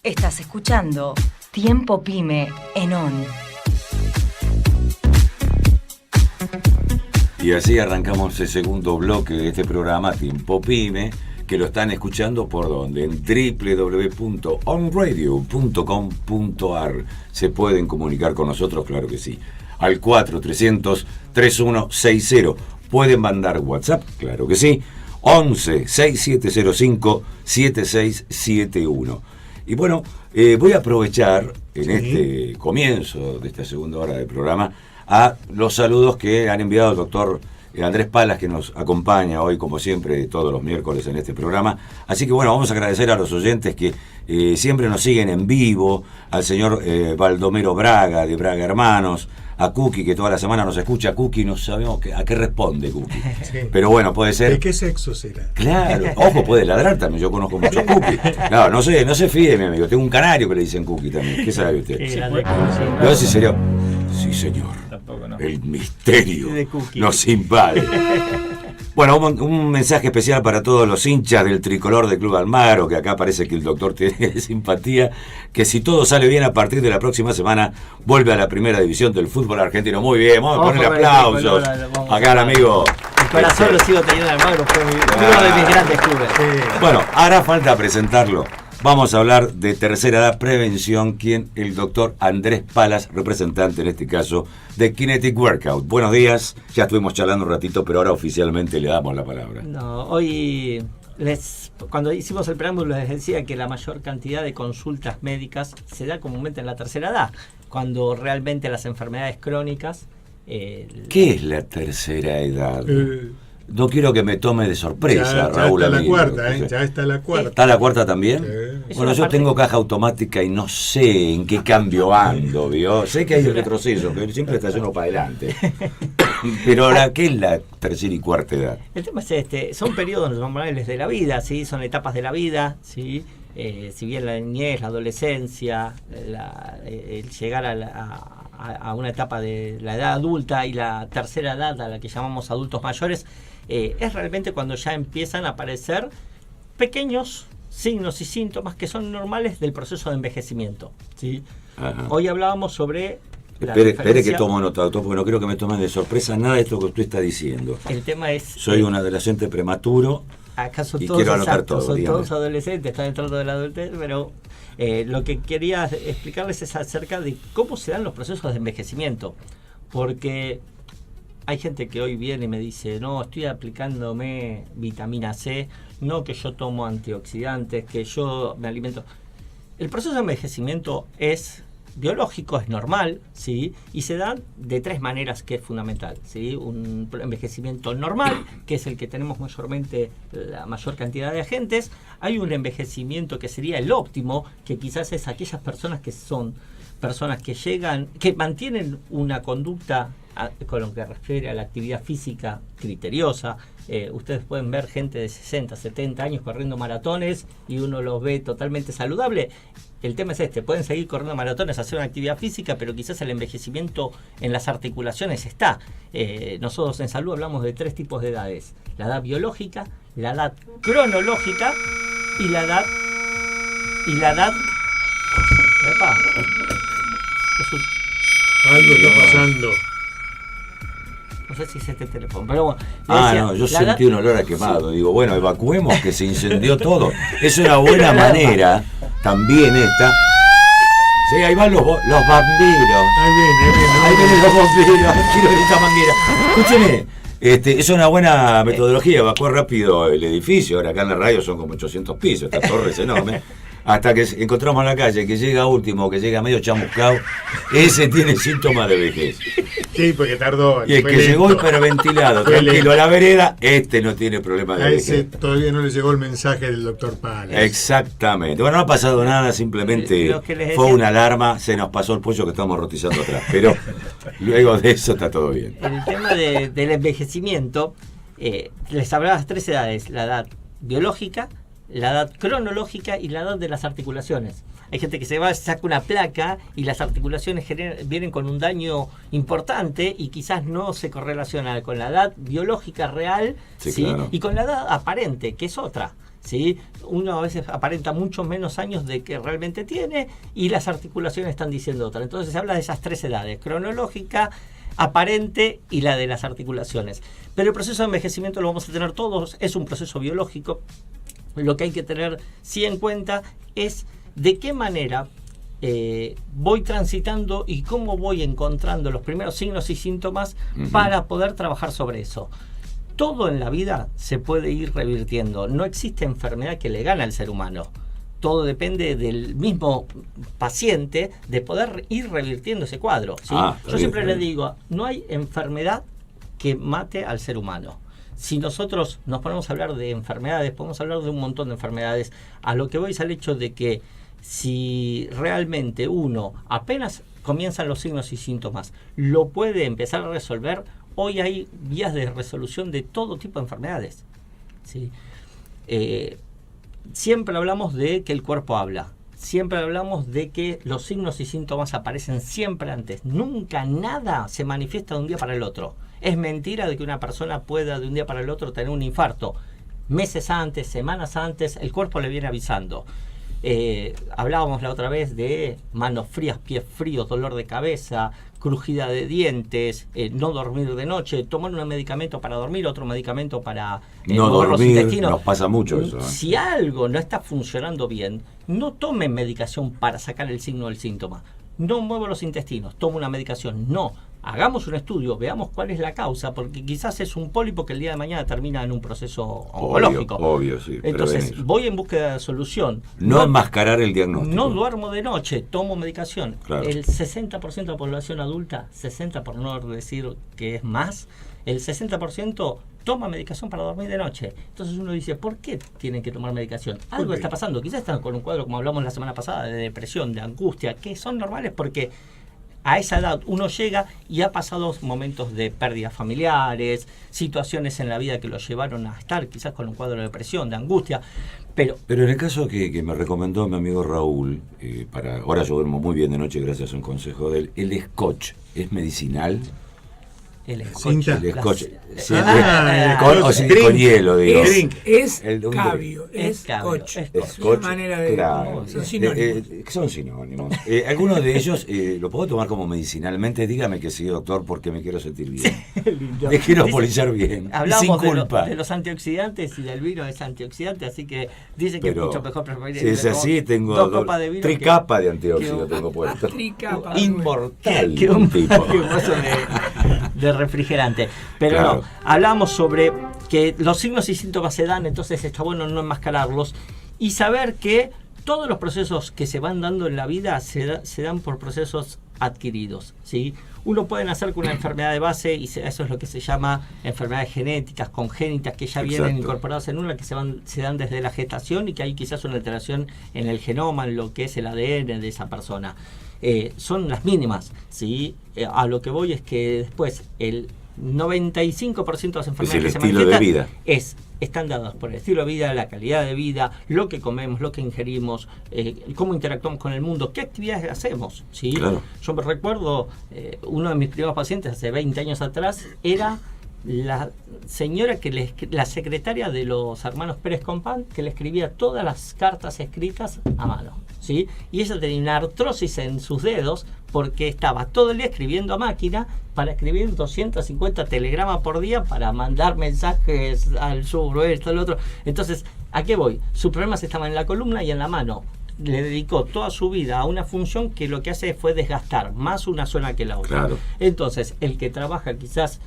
Estás escuchando Tiempo Pyme en ON. Y así arrancamos el segundo bloque de este programa, Tiempo Pyme, que lo están escuchando por donde, en www.onradio.com.ar. Se pueden comunicar con nosotros, claro que sí, al 4300-3160. Pueden mandar WhatsApp, claro que sí, 11-6705-7671. Y bueno, voy a aprovechar en este comienzo de esta segunda hora del programa a los saludos que han enviado el doctor Andrés Palas, que nos acompaña hoy, como siempre, todos los miércoles en este programa. Así que bueno, vamos a agradecer a los oyentes que siempre nos siguen en vivo, al señor Baldomero Braga, de Braga Hermanos, a Cookie, que toda la semana nos escucha. Cookie, no sabemos a qué responde Cookie. Sí. Pero bueno, puede ser. ¿De qué sexo será? Claro, ojo, puede ladrar también. Yo conozco muchos Cookie. Claro, no se fíe, mi amigo. Tengo un canario que le dicen Cookie también. ¿Qué sabe usted? Sí, no, sí, serio. Sí, señor. Tampoco, no. El misterio nos invade. Bueno, un mensaje especial para todos los hinchas del tricolor del Club Almagro, que acá parece que el doctor tiene simpatía, que si todo sale bien a partir de la próxima semana vuelve a la primera división del fútbol argentino. Muy bien, vamos a ponerle aplausos acá al amigo. El corazón lo sigo teniendo en Almagro, fue uno de mis grandes clubes. Bueno, hará falta presentarlo. Vamos a hablar de tercera edad, prevención, quien el doctor Andrés Palas, representante en este caso de Kinetic Workout. Buenos días, ya estuvimos charlando un ratito, pero ahora oficialmente le damos la palabra. No, hoy cuando hicimos el preámbulo les decía que la mayor cantidad de consultas médicas se da comúnmente en la tercera edad, cuando realmente las enfermedades crónicas... ¿Qué es la tercera edad? No quiero que me tome de sorpresa, Raúl. Ya está la cuarta, ya está la cuarta. ¿Está la cuarta también? Sí. Bueno, yo tengo caja automática y no sé en qué cambio ando, ¿vio? Sé que hay un retroceso, que siempre está yendo para adelante. Pero ¿qué es la tercera y cuarta edad? El tema es son periodos normales de la vida, ¿sí? Son etapas de la vida, ¿sí? Si bien la niñez, la adolescencia, el llegar a una etapa de la edad adulta y la tercera edad a la que llamamos adultos mayores, es realmente cuando ya empiezan a aparecer pequeños signos y síntomas que son normales del proceso de envejecimiento, ¿sí? Hoy hablábamos sobre... Espere que tomo nota, doctor, porque no quiero que me tomen de sorpresa nada de esto que usted está diciendo. El tema es... Soy un adolescente prematuro. Acá son y todos quiero anotar exactos, todo, son todos adolescentes, están entrando de la adultez, pero lo que quería explicarles es acerca de cómo se dan los procesos de envejecimiento, porque hay gente que hoy viene y me dice, no, estoy aplicándome vitamina C, no que yo tomo antioxidantes, que yo me alimento. El proceso de envejecimiento es biológico, es normal, ¿sí? Y se da de tres maneras, que es fundamental, ¿sí? Un envejecimiento normal, que es el que tenemos mayormente la mayor cantidad de agentes. Hay un envejecimiento que sería el óptimo, que quizás es aquellas personas que son personas que mantienen una conducta con lo que refiere a la actividad física criteriosa. Ustedes pueden ver gente de 60, 70 años corriendo maratones y uno los ve totalmente saludable. El tema es pueden seguir corriendo maratones, hacer una actividad física, pero quizás el envejecimiento en las articulaciones está. Nosotros en salud hablamos de tres tipos de edades: la edad biológica, la edad cronológica y la edad... ¡Epa! Algo está pasando. No sé si es este teléfono, pero bueno. No, yo sentí un olor a quemado. Digo, bueno, evacuemos, que se incendió todo. Es una buena manera, también esta. Sí, ahí van los vampiros. Ahí vienen los vampiros. Quiero ver esta manguera. Escúcheme, es una buena metodología, evacuar rápido el edificio. Ahora acá en la radio son como 800 pisos, esta torre es enorme. Hasta que encontramos en la calle, que llega último, que llega medio chamuscado, ese tiene síntomas de vejez. Sí, porque tardó. Y el que llegó hiperventilado, tranquilo a la vereda, no tiene problema de vejez. A ese todavía no le llegó el mensaje del doctor Palas. Exactamente. Bueno, no ha pasado nada, simplemente fue una alarma, se nos pasó el pollo que estamos rotizando atrás. Pero luego de eso está todo bien. En el tema del envejecimiento, les hablaba de las tres edades: la edad biológica, la edad cronológica y la edad de las articulaciones. Hay gente que saca una placa y las articulaciones vienen con un daño importante y quizás no se correlaciona con la edad biológica real, ¿sí? Claro. Y con la edad aparente, que es otra. ¿sí? Uno a veces aparenta muchos menos años de que realmente tiene y las articulaciones están diciendo otra. Entonces se habla de esas 3 edades: cronológica, aparente y la de las articulaciones. Pero el proceso de envejecimiento lo vamos a tener todos, es un proceso biológico. Lo que hay que tener sí en cuenta es de qué manera voy transitando y cómo voy encontrando los primeros signos y síntomas para poder trabajar sobre eso. Todo en la vida se puede ir revirtiendo. No existe enfermedad que le gane al ser humano. Todo depende del mismo paciente de poder ir revirtiendo ese cuadro, ¿sí? Yo siempre le digo, no hay enfermedad que mate al ser humano. Si nosotros nos ponemos a hablar de enfermedades, podemos hablar de un montón de enfermedades. A lo que voy es al hecho de que si realmente uno apenas comienzan los signos y síntomas, lo puede empezar a resolver. Hoy hay vías de resolución de todo tipo de enfermedades, ¿sí? Siempre hablamos de que el cuerpo habla. Siempre hablamos de que los signos y síntomas aparecen siempre antes. Nunca nada se manifiesta de un día para el otro. Es mentira de que una persona pueda de un día para el otro tener un infarto. Meses antes, semanas antes, el cuerpo le viene avisando. Hablábamos la otra vez de manos frías, pies fríos, dolor de cabeza, crujida de dientes, no dormir de noche, tomar un medicamento para dormir, otro medicamento para no mover los dormir. intestinos. Nos pasa mucho eso, ¿eh? Si algo no está funcionando bien, no tomen medicación para sacar el signo del síntoma. No muevo los intestinos, tomo una medicación. No, hagamos un estudio, veamos cuál es la causa, porque quizás es un pólipo que el día de mañana termina en un proceso oncológico. Obvio, sí. Entonces, prevenir. voy en búsqueda de solución. No enmascarar el diagnóstico. No duermo de noche, tomo medicación. Claro. El 60% de la población adulta, 60% por no decir que es más, el 60% toma medicación para dormir de noche. Entonces uno dice, ¿por qué tienen que tomar medicación? Algo está pasando. Quizás están con un cuadro, como hablamos la semana pasada, de depresión, de angustia, que son normales porque a esa edad uno llega y ha pasado momentos de pérdidas familiares, situaciones en la vida que lo llevaron a estar quizás con un cuadro de depresión, de angustia. Pero en el caso que me recomendó mi amigo Raúl, ahora yo duermo muy bien de noche gracias a un consejo de él, el scotch, ¿es medicinal? el Cinta. El scotch. Drink. Con hielo, digo. Es El- cabio, es cabio, scotch. es Es una manera de... claro. Son sinónimos. Son sinónimos. Algunos de ellos lo puedo tomar como medicinalmente. Dígame que sí, doctor, porque me quiero sentir bien. Lindo. Me quiero Dice- polizar bien. Hablamos sin culpa. de los antioxidantes y del vino es antioxidante, así que dice que Pero es mucho mejor preferir. si es así, tengo dos copas de vino tricapa de antióxido que- tengo puesto. Tricapa. Inmortal. que un tipo. que un vaso de refrigerante. Pero Claro. no, hablamos sobre que los signos y síntomas se dan, entonces está bueno no enmascararlos y saber que todos los procesos que se van dando en la vida se dan por procesos adquiridos, ¿sí? Uno puede nacer con una enfermedad de base y eso es lo que se llama enfermedades genéticas, congénitas, que ya vienen Exacto. incorporadas en una, que se dan desde la gestación y que hay quizás una alteración en el genoma, en lo que es el ADN de esa persona. Son las mínimas, ¿sí? A lo que voy es que después el 95% de las enfermedades el que se estilo de manifiestan vida. están dadas por el estilo de vida, la calidad de vida, lo que comemos, lo que ingerimos, cómo interactuamos con el mundo, qué actividades hacemos, ¿sí? Claro. Yo me recuerdo, uno de mis primeros pacientes hace 20 años atrás era la señora la secretaria de los hermanos Pérez Compán, que le escribía todas las cartas escritas a mano, ¿sí? Y ella tenía una artrosis en sus dedos porque estaba todo el día escribiendo a máquina para escribir 250 telegramas por día para mandar mensajes al sur, esto, al otro. Entonces, ¿a qué voy? Sus problemas estaban en la columna y en la mano. Le dedicó toda su vida a una función que lo que hace fue desgastar más una zona que la otra. Claro. Entonces, el que trabaja quizás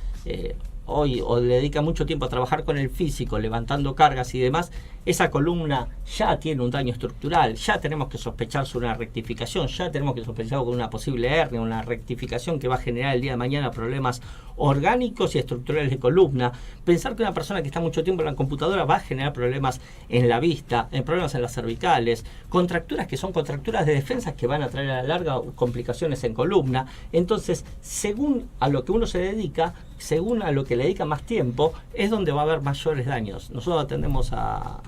hoy o le dedica mucho tiempo a trabajar con el físico, levantando cargas y demás, esa columna ya tiene un daño estructural, ya tenemos que sospechar sobre una rectificación, ya tenemos que sospechar con una posible hernia, una rectificación que va a generar el día de mañana problemas orgánicos y estructurales de columna. Pensar que una persona que está mucho tiempo en la computadora va a generar problemas en la vista, problemas en las cervicales, contracturas que son contracturas de defensas que van a traer a la larga complicaciones en columna. Entonces, según a lo que uno se dedica, según a lo que le dedica más tiempo, es donde va a haber mayores daños. Nosotros atendemos a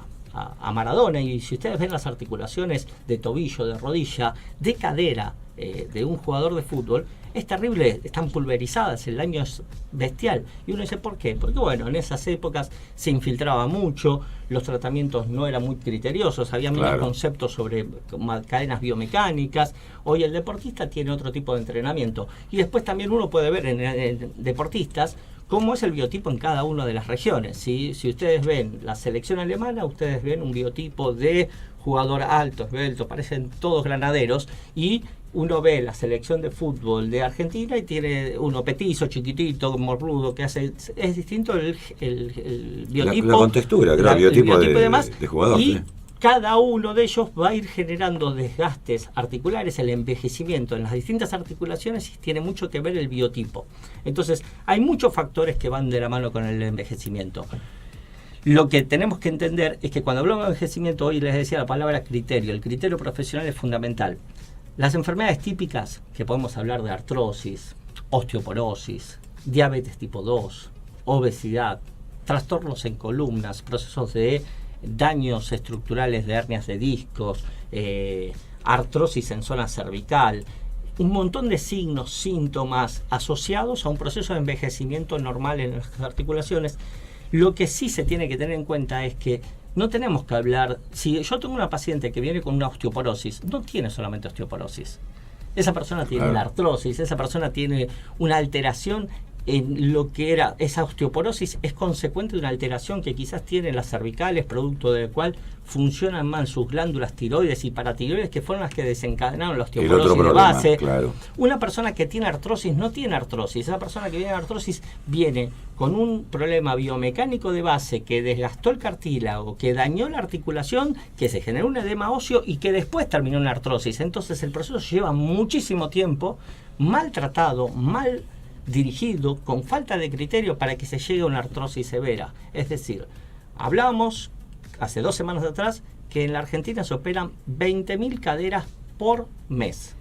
Maradona y si ustedes ven las articulaciones de tobillo, de rodilla, de cadera de un jugador de fútbol, es terrible, están pulverizadas, el daño es bestial. Y uno dice, ¿por qué? Porque bueno, en esas épocas se infiltraba mucho, los tratamientos no eran muy criteriosos, había menos conceptos sobre cadenas biomecánicas. Hoy el deportista tiene otro tipo de entrenamiento. Y después también uno puede ver en deportistas cómo es el biotipo en cada una de las regiones. ¿Sí? Si ustedes ven la selección alemana, ustedes ven un biotipo de jugador alto, esbelto, parecen todos granaderos, y uno ve la selección de fútbol de Argentina y tiene uno petizo, chiquitito, morrudo, que hace... Es distinto el biotipo. La contextura, claro, el biotipo y demás, de jugador. Y ¿sí? Cada uno de ellos va a ir generando desgastes articulares, el envejecimiento en las distintas articulaciones, y tiene mucho que ver el biotipo. Entonces, hay muchos factores que van de la mano con el envejecimiento. Lo que tenemos que entender es que cuando hablamos de envejecimiento, hoy les decía la palabra criterio, el criterio profesional es fundamental. Las enfermedades típicas, que podemos hablar de artrosis, osteoporosis, diabetes tipo 2, obesidad, trastornos en columnas, procesos de daños estructurales de hernias de discos, artrosis en zona cervical, un montón de signos, síntomas asociados a un proceso de envejecimiento normal en las articulaciones. Lo que sí se tiene que tener en cuenta es que no tenemos que hablar... Si yo tengo una paciente que viene con una osteoporosis, no tiene solamente osteoporosis. Esa persona tiene la artrosis, esa persona tiene una alteración en lo que era esa osteoporosis, es consecuente de una alteración que quizás tiene las cervicales, producto del cual funcionan mal sus glándulas tiroides y paratiroides, que fueron las que desencadenaron la osteoporosis de base. Claro. Una persona que tiene artrosis no tiene artrosis. Esa persona que viene artrosis viene con un problema biomecánico de base que desgastó el cartílago, que dañó la articulación, que se generó un edema óseo y que después terminó en artrosis. Entonces el proceso lleva muchísimo tiempo, mal tratado, mal dirigido, con falta de criterio, para que se llegue a una artrosis severa. Es decir, hablábamos hace 2 semanas atrás que en la Argentina se operan 20.000 caderas por mes.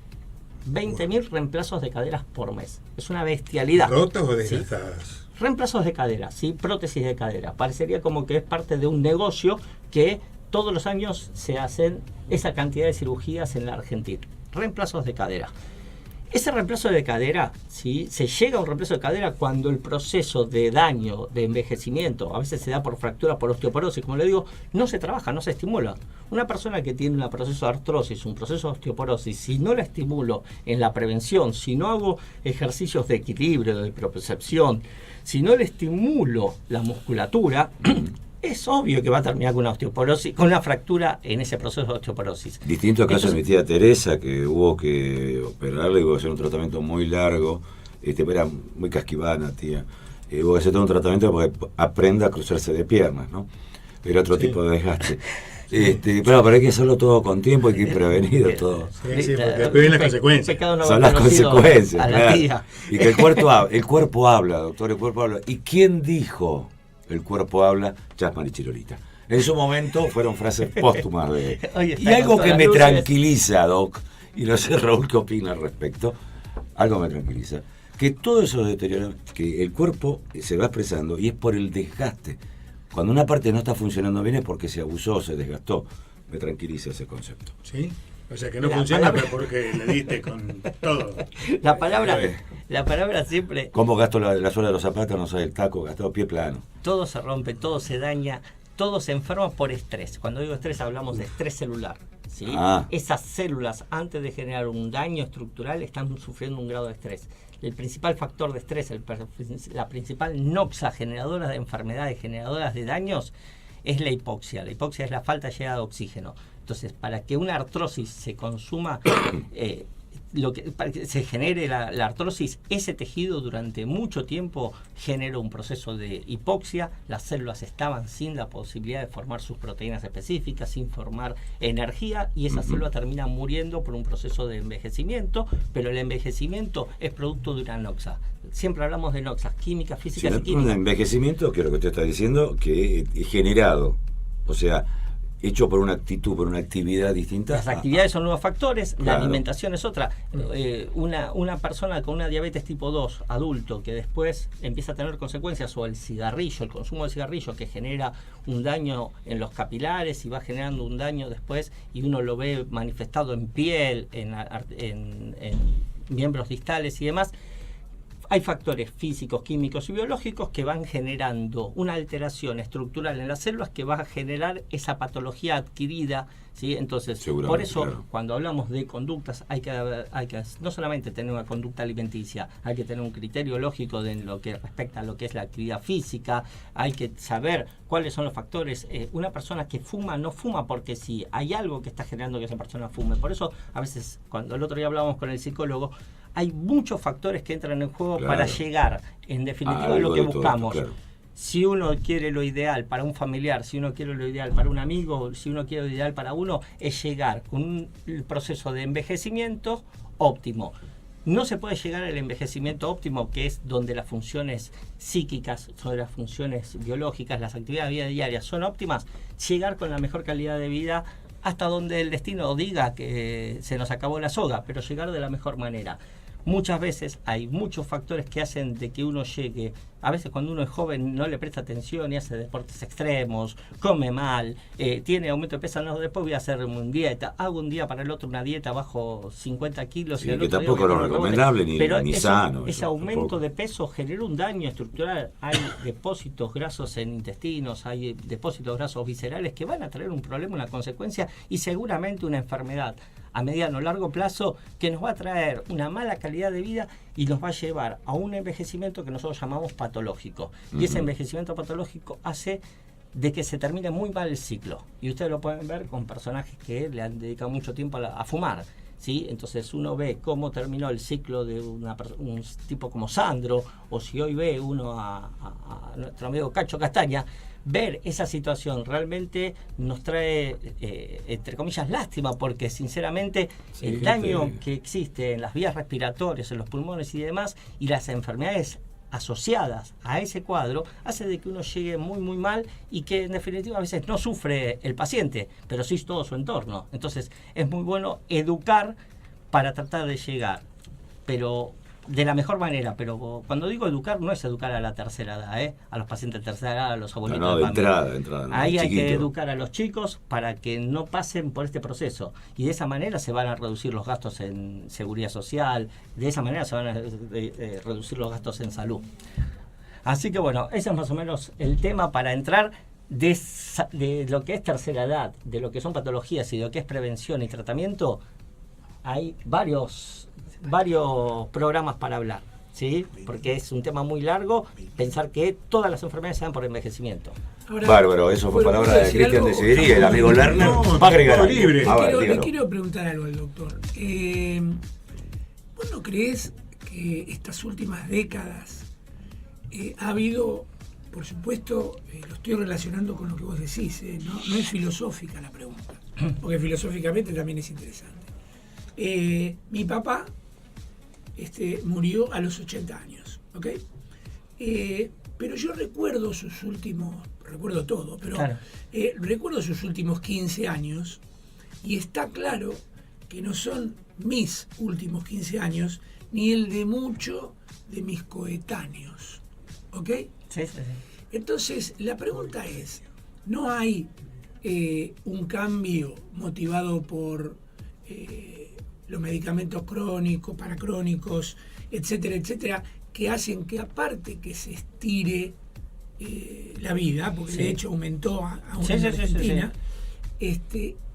20.000 reemplazos de caderas por mes. Es una bestialidad. ¿Rotas o desgastadas? ¿Sí? Reemplazos de cadera, ¿sí? Prótesis de cadera. Parecería como que es parte de un negocio que todos los años se hacen esa cantidad de cirugías en la Argentina. Reemplazos de cadera. Ese reemplazo de cadera, ¿sí? Se llega a un reemplazo de cadera cuando el proceso de daño, de envejecimiento, a veces se da por fractura, por osteoporosis, como le digo, no se trabaja, no se estimula. Una persona que tiene un proceso de artrosis, un proceso de osteoporosis, si no la estimulo en la prevención, si no hago ejercicios de equilibrio, de propiocepción, si no le estimulo la musculatura, es obvio que va a terminar con una osteoporosis, con una fractura en ese proceso de osteoporosis. Distinto caso de mi tía Teresa, que hubo que operarle, hubo que hacer un tratamiento muy largo, era muy casquivana, tía. Hubo que hacer todo un tratamiento para que aprenda a cruzarse de piernas, ¿no? Era otro tipo de desgaste. Pero hay que hacerlo todo con tiempo, hay que ir prevenido todo. Sí, porque después vienen las consecuencias. Son las consecuencias, claro. Y que el cuerpo habla, doctor, el cuerpo habla. ¿Y quién dijo el cuerpo habla? Chasman y Chirolita. En su momento fueron frases póstumas de... Y algo que me tranquiliza, Doc, y no sé, Raúl, qué opina al respecto, algo me tranquiliza, que todo eso deterioro, que el cuerpo se va expresando y es por el desgaste. Cuando una parte no está funcionando bien es porque se abusó, se desgastó. Me tranquiliza ese concepto. ¿Sí? O sea que no funciona, pero porque le diste con todo. La palabra siempre... ¿Cómo gasto la suela de los zapatos? No sé, el taco, gastado pie plano. Todo se rompe, todo se daña, todo se enferma por estrés. Cuando digo estrés hablamos de estrés celular, ¿sí? Esas células, antes de generar un daño estructural, están sufriendo un grado de estrés. El principal factor de estrés, la principal noxa generadora de enfermedades, generadoras de daños, es la hipoxia. La hipoxia es la falta de llegada de oxígeno. Entonces, para que una artrosis se consuma, para que se genere la artrosis, ese tejido durante mucho tiempo generó un proceso de hipoxia. Las células estaban sin la posibilidad de formar sus proteínas específicas, sin formar energía, y esa célula termina muriendo por un proceso de envejecimiento, pero el envejecimiento es producto de una noxa. Siempre hablamos de noxas, químicas, físicas y químicas. Un envejecimiento, que es lo que usted está diciendo, que es generado, o sea, hecho por una actitud, por una actividad distinta. Las actividades son nuevos factores, claro. La alimentación es otra. Una persona con una diabetes tipo 2, adulto, que después empieza a tener consecuencias, o el cigarrillo, el consumo del cigarrillo, que genera un daño en los capilares y va generando un daño después, y uno lo ve manifestado en piel, en miembros distales y demás, hay factores físicos, químicos y biológicos que van generando una alteración estructural en las células que va a generar esa patología adquirida, ¿sí? Entonces, por eso, claro, cuando hablamos de conductas, hay que no solamente tener una conducta alimenticia, hay que tener un criterio lógico de lo que respecta a lo que es la actividad física, hay que saber cuáles son los factores. Una persona que fuma no fuma porque sí, hay algo que está generando que esa persona fume. Por eso, a veces, cuando el otro día hablábamos con el psicólogo, hay muchos factores que entran en juego, claro, para llegar, en definitiva, a lo que buscamos. Todo, claro. Si uno quiere lo ideal para un familiar, si uno quiere lo ideal para un amigo, si uno quiere lo ideal para uno, es llegar con un proceso de envejecimiento óptimo. No se puede llegar al envejecimiento óptimo, que es donde las funciones psíquicas, donde las funciones biológicas, las actividades de vida diarias son óptimas, llegar con la mejor calidad de vida hasta donde el destino diga que se nos acabó la soga, pero llegar de la mejor manera. Muchas veces hay muchos factores que hacen de que uno llegue. A veces cuando uno es joven no le presta atención y hace deportes extremos, come mal, tiene aumento de peso, no, después voy a hacer una dieta, hago un día para el otro una dieta bajo 50 kilos. Sí, y el que otro tampoco es recomendable ni sano. Ese aumento tampoco de peso genera un daño estructural. Hay depósitos grasos en intestinos, hay depósitos grasos viscerales que van a traer un problema, una consecuencia y seguramente una enfermedad a mediano o largo plazo que nos va a traer una mala calidad de vida y nos va a llevar a un envejecimiento que nosotros llamamos patológico. Y ese envejecimiento patológico hace de que se termine muy mal el ciclo. Y ustedes lo pueden ver con personajes que le han dedicado mucho tiempo a fumar, ¿sí? Entonces uno ve cómo terminó el ciclo de un tipo como Sandro, o si hoy ve uno a nuestro amigo Cacho Castaña. Ver esa situación realmente nos trae, entre comillas, lástima, porque sinceramente sí, el daño que existe en las vías respiratorias, en los pulmones y demás, y las enfermedades asociadas a ese cuadro, hace de que uno llegue muy muy mal y que en definitiva a veces no sufre el paciente, pero sí todo su entorno. Entonces es muy bueno educar para tratar de llegar, pero de la mejor manera. Pero cuando digo educar, no es educar a la tercera edad, a los pacientes de tercera edad, a los abuelitos. No, de entrada. Ahí hay que educar a los chicos para que no pasen por este proceso. Y de esa manera se van a reducir los gastos en seguridad social, de esa manera se van a reducir los gastos en salud. Así que bueno, ese es más o menos el tema para entrar de lo que es tercera edad, de lo que son patologías y de lo que es prevención y tratamiento. Hay varios programas para hablar, ¿sí? Porque es un tema muy largo pensar que todas las enfermedades se dan por envejecimiento. Ahora, bárbaro, eso fue palabra de Cristian de Sidería, el amigo Lerner va a agregar algo. Le quiero preguntar algo al doctor. ¿Vos no crees que estas últimas décadas ha habido, por supuesto, lo estoy relacionando con lo que vos decís, no es filosófica la pregunta, porque filosóficamente también es interesante. Mi papá murió a los 80 años, ¿ok? Pero yo recuerdo recuerdo todo, pero claro, recuerdo sus últimos 15 años y está claro que no son mis últimos 15 años ni el de muchos de mis coetáneos, ¿ok? Sí. Entonces, la pregunta es, ¿no hay un cambio motivado por los medicamentos crónicos, paracrónicos, etcétera, etcétera, que hacen que aparte que se estire la vida, porque de hecho aumentó a una en Argentina,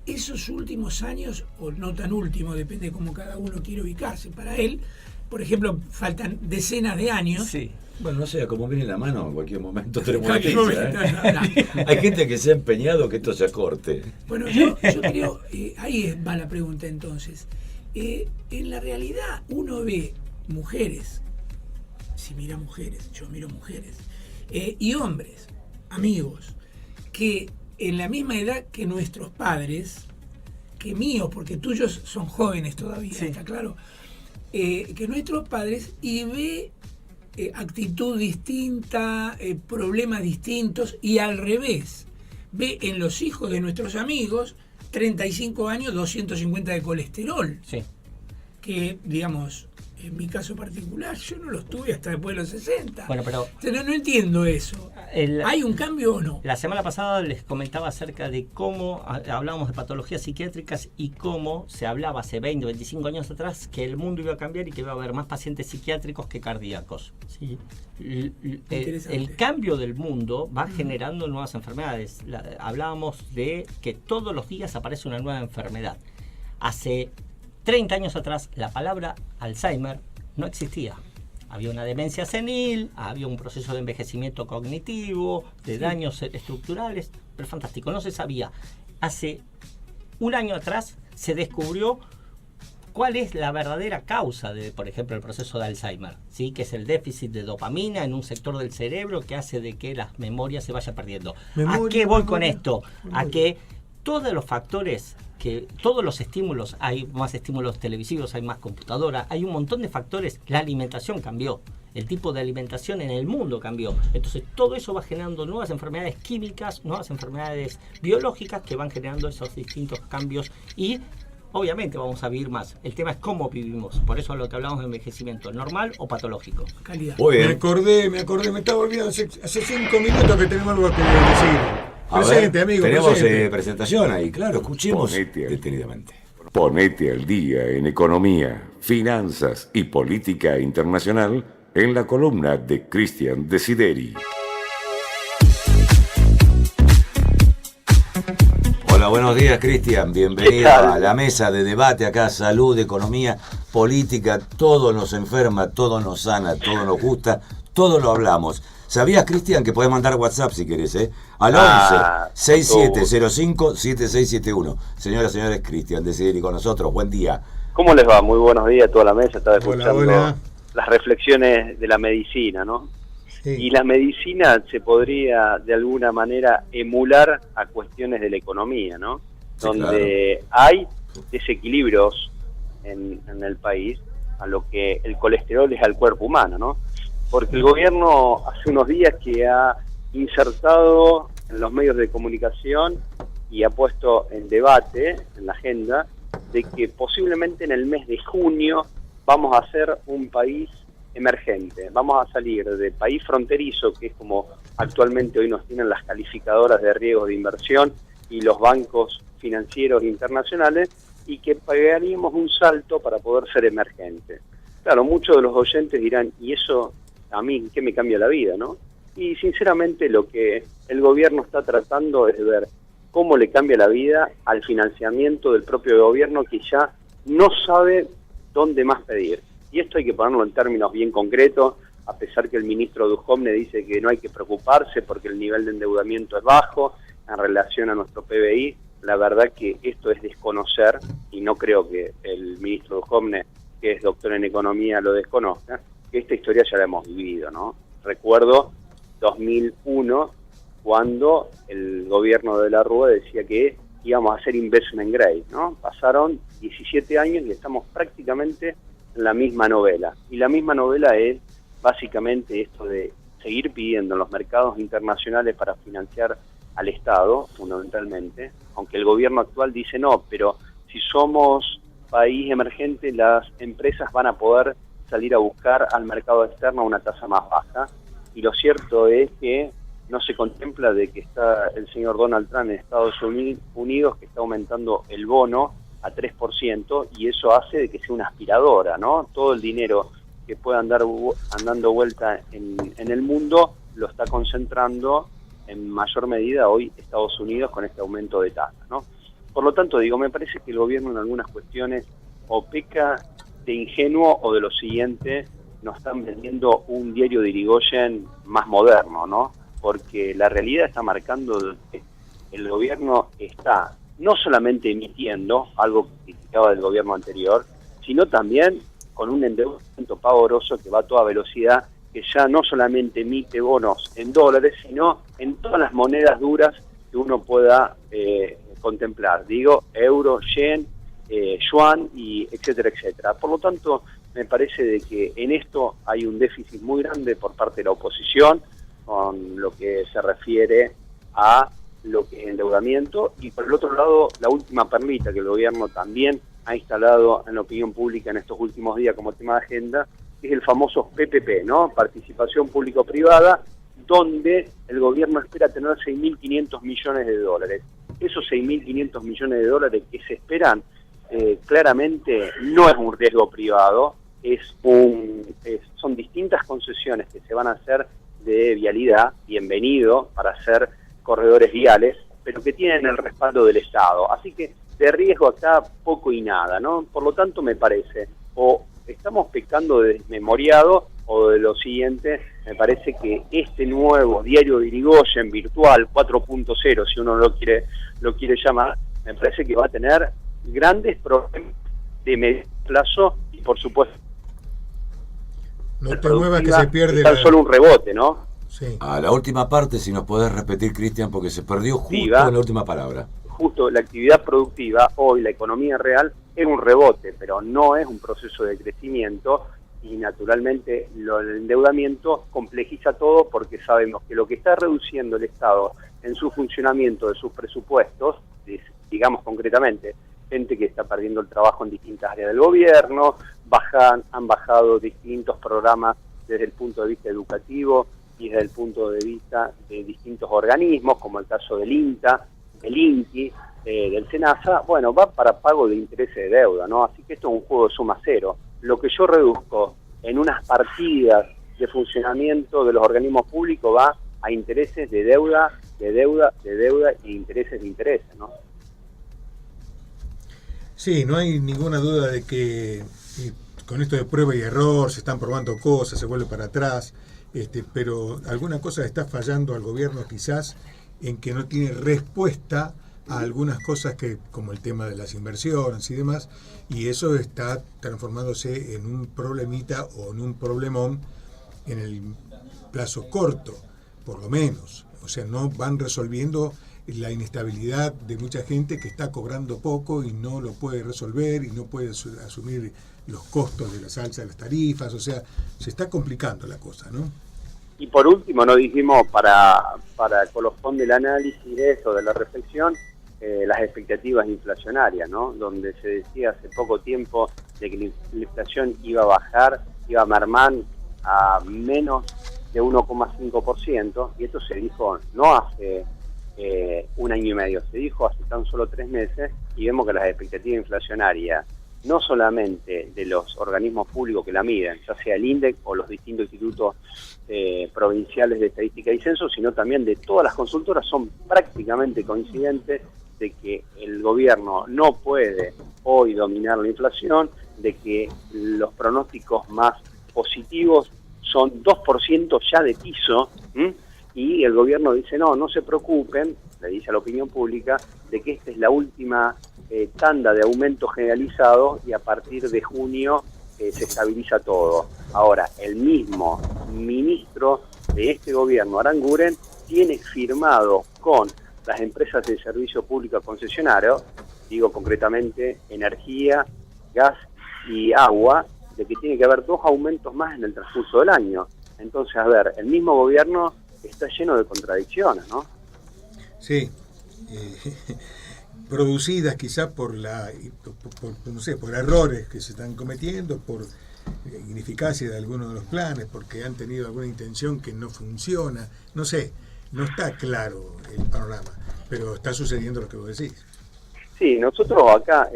esos últimos años, o no tan últimos, depende de cómo cada uno quiere ubicarse, para él, por ejemplo, faltan decenas de años. Sí. Bueno, no sé, como viene la mano, en cualquier momento tenemos una noticia, Hay gente que se ha empeñado que esto se acorte. Bueno, yo creo, ahí va la pregunta entonces. En la realidad uno ve mujeres, si mira mujeres, yo miro mujeres, y hombres, amigos, que en la misma edad que nuestros padres, que míos, porque tuyos son jóvenes todavía, sí, está claro, que nuestros padres, y ve actitud distinta, problemas distintos, y al revés, ve en los hijos de nuestros amigos 35 años, 250 de colesterol. Sí. Que, digamos, En mi caso particular, yo no los tuve hasta después de los 60. Bueno, pero No entiendo eso. ¿Hay un cambio o no? La semana pasada les comentaba acerca de cómo hablábamos de patologías psiquiátricas y cómo se hablaba hace 20 o 25 años atrás que el mundo iba a cambiar y que iba a haber más pacientes psiquiátricos que cardíacos. ¿Sí? El cambio del mundo va generando nuevas enfermedades. Hablábamos de que todos los días aparece una nueva enfermedad. Hace 30 años atrás la palabra Alzheimer no existía. Había una demencia senil, había un proceso de envejecimiento cognitivo, de daños estructurales, pero fantástico, no se sabía. Hace un año atrás se descubrió cuál es la verdadera causa de, por ejemplo, el proceso de Alzheimer, ¿sí? Que es el déficit de dopamina en un sector del cerebro que hace de que la memoria se vaya perdiendo. ¿A qué voy con esto? A que todos los factores, que todos los estímulos, hay más estímulos televisivos, hay más computadora, hay un montón de factores. La alimentación cambió, el tipo de alimentación en el mundo cambió. Entonces todo eso va generando nuevas enfermedades químicas, nuevas enfermedades biológicas que van generando esos distintos cambios y obviamente vamos a vivir más. El tema es cómo vivimos, por eso lo que hablamos de envejecimiento, normal o patológico. Calidad. Muy bien. Me acordé, me estaba olvidando hace 5 minutos que tenemos algo que decir. A Presente, ver, amigo, tenemos presente. presentación ahí, claro, escuchemos Ponete. detenidamente. Ponete al día en economía, finanzas y política internacional en la columna de Cristian Desideri. Hola, buenos días, Cristian. Bienvenido a la mesa de debate acá, salud, economía, política, todo nos enferma, todo nos sana, todo nos gusta, todo lo hablamos. ¿Sabías, Cristian, que podés mandar WhatsApp si querés, al 11-6705-7671? Señoras y señores, Cristian Desideri con nosotros. Buen día. ¿Cómo les va? Muy buenos días a toda la mesa. Estaba escuchando Hola. las reflexiones de la medicina, ¿no? Sí. Y la medicina se podría de alguna manera emular a cuestiones de la economía, ¿no? Sí, Donde hay desequilibrios en el país a lo que el colesterol es al cuerpo humano, ¿no? Porque el gobierno hace unos días que ha insertado en los medios de comunicación y ha puesto en debate, en la agenda, de que posiblemente en el mes de junio vamos a ser un país emergente. Vamos a salir de país fronterizo, que es como actualmente hoy nos tienen las calificadoras de riesgo de inversión y los bancos financieros internacionales, y que pagaríamos un salto para poder ser emergente. Claro, muchos de los oyentes dirán, ¿y eso a mí qué me cambia la vida, no? Y sinceramente lo que el gobierno está tratando es de ver cómo le cambia la vida al financiamiento del propio gobierno, que ya no sabe dónde más pedir. Y esto hay que ponerlo en términos bien concretos, a pesar que el ministro Duhovne dice que no hay que preocuparse porque el nivel de endeudamiento es bajo en relación a nuestro PBI. La verdad que esto es desconocer, y no creo que el ministro Duhovne, que es doctor en economía, lo desconozca, que esta historia ya la hemos vivido, ¿no? Recuerdo 2001, cuando el gobierno de la Rúa decía que íbamos a hacer investment grade, ¿no? Pasaron 17 años y estamos prácticamente en la misma novela. Y la misma novela es básicamente esto de seguir pidiendo en los mercados internacionales para financiar al Estado, fundamentalmente, aunque el gobierno actual dice no, pero si somos país emergente, las empresas van a poder salir a buscar al mercado externo a una tasa más baja. Y lo cierto es que no se contempla de que está el señor Donald Trump en Estados Unidos, que está aumentando el bono a 3%, y eso hace de que sea una aspiradora, ¿no? Todo el dinero que pueda andar dando vuelta en el mundo lo está concentrando en mayor medida hoy Estados Unidos con este aumento de tasa, ¿no? Por lo tanto, digo, me parece que el gobierno en algunas cuestiones o peca de ingenuo o de lo siguiente, nos están vendiendo un diario de Irigoyen más moderno, ¿no? Porque la realidad está marcando que el gobierno está no solamente emitiendo, algo que criticaba del gobierno anterior, sino también con un endeudamiento pavoroso que va a toda velocidad, que ya no solamente emite bonos en dólares, sino en todas las monedas duras que uno pueda contemplar. Digo, euro, yen, yuan, y etcétera, etcétera. Por lo tanto, me parece de que en esto hay un déficit muy grande por parte de la oposición, con lo que se refiere a lo que es endeudamiento, y por el otro lado, la última perlita que el gobierno también ha instalado en la opinión pública en estos últimos días como tema de agenda, que es el famoso PPP, ¿no? Participación público-privada, donde el gobierno espera tener 6.500 millones de dólares. Esos 6.500 millones de dólares que se esperan, claramente no es un riesgo privado, son distintas concesiones que se van a hacer de vialidad, bienvenido, para hacer corredores viales, pero que tienen el respaldo del Estado. Así que de riesgo acá poco y nada, ¿no? Por lo tanto, me parece, o estamos pecando de desmemoriado, o de lo siguiente, me parece que este nuevo diario de Irigoyen virtual 4.0, si uno lo quiere llamar, me parece que va a tener grandes problemas de medio plazo y, por supuesto, no te muevas que se pierde solo un rebote, ¿no? Sí. A la última parte, si nos podés repetir, Cristian, porque se perdió justo en la última palabra. Justo la actividad productiva, hoy la economía real, es un rebote, pero no es un proceso de crecimiento, y naturalmente el endeudamiento complejiza todo, porque sabemos que lo que está reduciendo el Estado en su funcionamiento de sus presupuestos, digamos concretamente, gente que está perdiendo el trabajo en distintas áreas del gobierno, han bajado distintos programas desde el punto de vista educativo y desde el punto de vista de distintos organismos, como el caso del INTA, del INTI, del SENASA, bueno, va para pago de intereses de deuda, ¿no? Así que esto es un juego de suma cero. Lo que yo reduzco en unas partidas de funcionamiento de los organismos públicos va a intereses de deuda y intereses de intereses, ¿no? Sí, no hay ninguna duda de que con esto de prueba y error se están probando cosas, se vuelve para atrás, pero alguna cosa está fallando al gobierno quizás en que no tiene respuesta a algunas cosas que, como el tema de las inversiones y demás, y eso está transformándose en un problemita o en un problemón en el plazo corto, por lo menos. O sea, no van resolviendo la inestabilidad de mucha gente que está cobrando poco y no lo puede resolver y no puede asumir los costos de las alzas de las tarifas. O sea, se está complicando la cosa, ¿no? Y por último, no dijimos, para colofón del análisis de eso, de la reflexión, las expectativas inflacionarias, ¿no? Donde se decía hace poco tiempo de que la inflación iba a bajar, iba a mermar a menos de 1,5%, y esto se dijo no hace un año y medio, se dijo hace tan solo 3 meses, y vemos que las expectativas inflacionarias, no solamente de los organismos públicos que la miden, ya sea el INDEC o los distintos institutos provinciales de estadística y censo, sino también de todas las consultoras, son prácticamente coincidentes de que el gobierno no puede hoy dominar la inflación, de que los pronósticos más positivos son 2% ya de piso, y el gobierno dice no se preocupen, le dice a la opinión pública, de que esta es la última tanda de aumento generalizado y a partir de junio se estabiliza todo. Ahora, el mismo ministro de este gobierno, Aranguren, tiene firmado con las empresas de servicio público concesionario, digo concretamente energía, gas y agua, de que tiene que haber 2 aumentos más en el transcurso del año. Entonces, a ver, el mismo gobierno está lleno de contradicciones, ¿no? Sí, producidas quizás por por errores que se están cometiendo, por ineficacia de algunos de los planes, porque han tenido alguna intención que no funciona, no sé, no está claro el panorama, pero está sucediendo lo que vos decís. Sí, nosotros acá,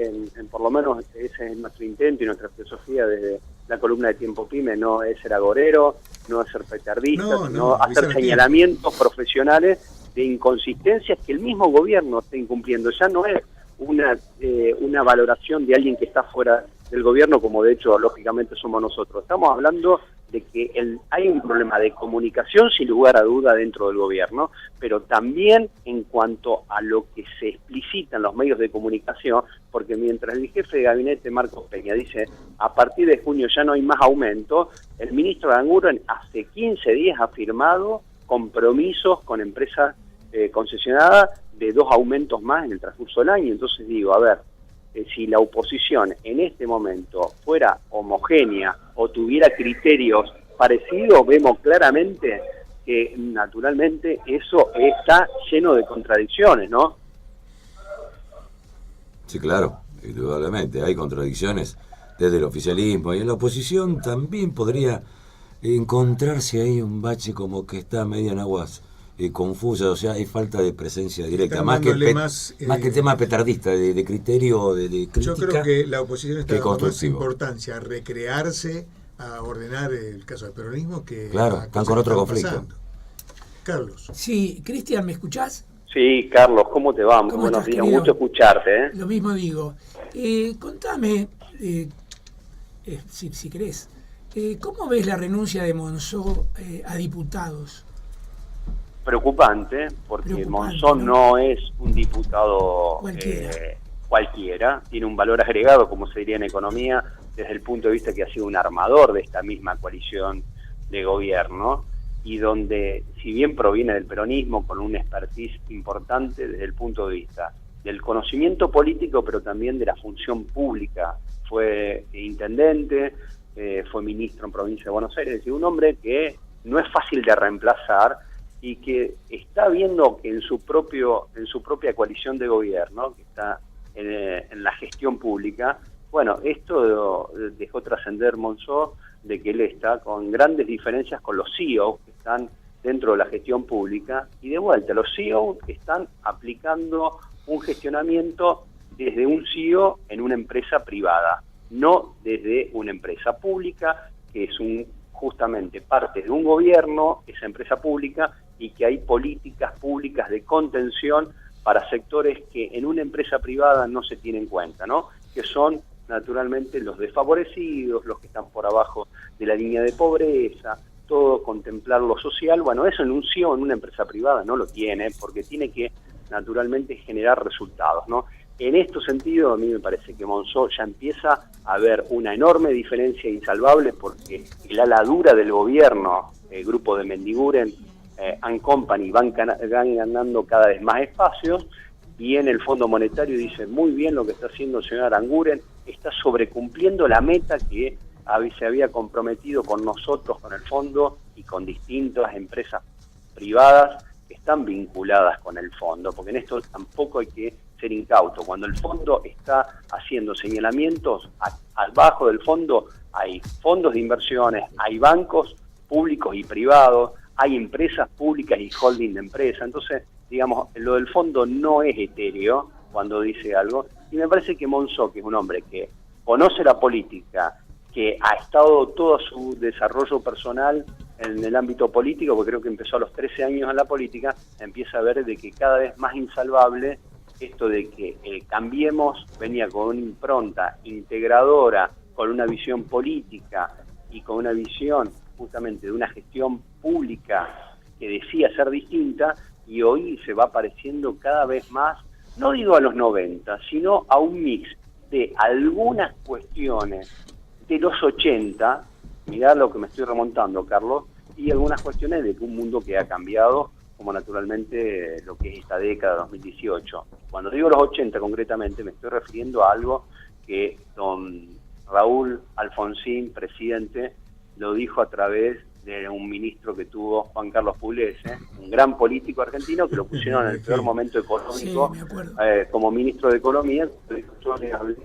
por lo menos ese es nuestro intento y nuestra filosofía desde la columna de Tiempo Pyme, no es ser agorero, no es ser petardista, sino hacer señalamientos profesionales de inconsistencias que el mismo gobierno está incumpliendo. Ya no es una valoración de alguien que está fuera del gobierno, como de hecho lógicamente somos nosotros. Estamos hablando de que hay un problema de comunicación sin lugar a duda dentro del gobierno, pero también en cuanto a lo que se explicita en los medios de comunicación, porque mientras el jefe de gabinete, Marcos Peña, dice a partir de junio ya no hay más aumento, el ministro Aranguren hace 15 días ha firmado compromisos con empresas concesionadas de 2 aumentos más en el transcurso del año. Entonces digo, a ver, si la oposición en este momento fuera homogénea o tuviera criterios parecidos, vemos claramente que naturalmente eso está lleno de contradicciones, ¿no? Sí, claro. indudablemente, hay contradicciones desde el oficialismo y en la oposición también podría encontrarse ahí un bache como que está medio en aguas confusas, o sea, hay falta de presencia directa, Están más que, dándole más que tema petardista, de criterio, de crítica. Yo creo que la oposición está dando más constructivo. importancia a recrearse, a ordenar el caso del peronismo que Claro, a están cosas con que otro están conflicto. pasando. Carlos. Sí, Cristian, ¿me escuchás? Sí, Carlos, ¿cómo te va? ¿Cómo Buenos estás, días, querido? mucho escucharte. Lo mismo digo. Contame, si querés, ¿cómo ves la renuncia de Monzó a diputados? Preocupante, porque Preocupante, Monzón ¿no? no es un diputado cualquiera, tiene un valor agregado, como se diría en economía, desde el punto de vista que ha sido un armador de esta misma coalición de gobierno, y donde, si bien proviene del peronismo, con un expertise importante desde el punto de vista del conocimiento político, pero también de la función pública, fue intendente, fue ministro en Provincia de Buenos Aires, es decir, un hombre que no es fácil de reemplazar y que está viendo que en su propia coalición de gobierno, que está en la gestión pública, bueno, esto dejó trascender Monzó de que él está con grandes diferencias con los CEO que están dentro de la gestión pública, y de vuelta, los CEO están aplicando un gestionamiento desde un CEO en una empresa privada, no desde una empresa pública, que es justamente parte de un gobierno, esa empresa pública, y que hay políticas públicas de contención para sectores que en una empresa privada no se tienen en cuenta, ¿no? Que son naturalmente los desfavorecidos, los que están por abajo de la línea de pobreza, todo contemplar lo social. Bueno, eso en un CEO, en una empresa privada, no lo tiene, porque tiene que naturalmente generar resultados, ¿no? En este sentido, a mí me parece que Monzó ya empieza a haber una enorme diferencia insalvable, porque el ala dura del gobierno, el grupo de Mendiguren, Company, van ganando cada vez más espacios, y en el Fondo Monetario dice muy bien lo que está haciendo el señor Aranguren, está sobrecumpliendo la meta que se había comprometido con nosotros, con el fondo y con distintas empresas privadas que están vinculadas con el fondo, porque en esto tampoco hay que ser incauto. Cuando el fondo está haciendo señalamientos, abajo del fondo hay fondos de inversiones, hay bancos públicos y privados, hay empresas públicas y holding de empresas. Entonces, digamos, lo del fondo no es etéreo cuando dice algo, y me parece que Monzó, que es un hombre que conoce la política, que ha estado todo su desarrollo personal en el ámbito político, porque creo que empezó a los 13 años en la política, empieza a ver de que cada vez más insalvable esto de que Cambiemos venía con una impronta integradora, con una visión política y con una visión justamente de una gestión pública que decía ser distinta, y hoy se va pareciendo cada vez más, no digo a los 90, sino a un mix de algunas cuestiones de los 80, mirá lo que me estoy remontando, Carlos, y algunas cuestiones de un mundo que ha cambiado, como naturalmente lo que es esta década 2018. Cuando digo los 80 concretamente, me estoy refiriendo a algo que don Raúl Alfonsín, presidente, lo dijo a través de un ministro que tuvo, Juan Carlos Pugliese, un gran político argentino, que lo pusieron en el peor momento económico, como ministro de Economía. Yo le hablé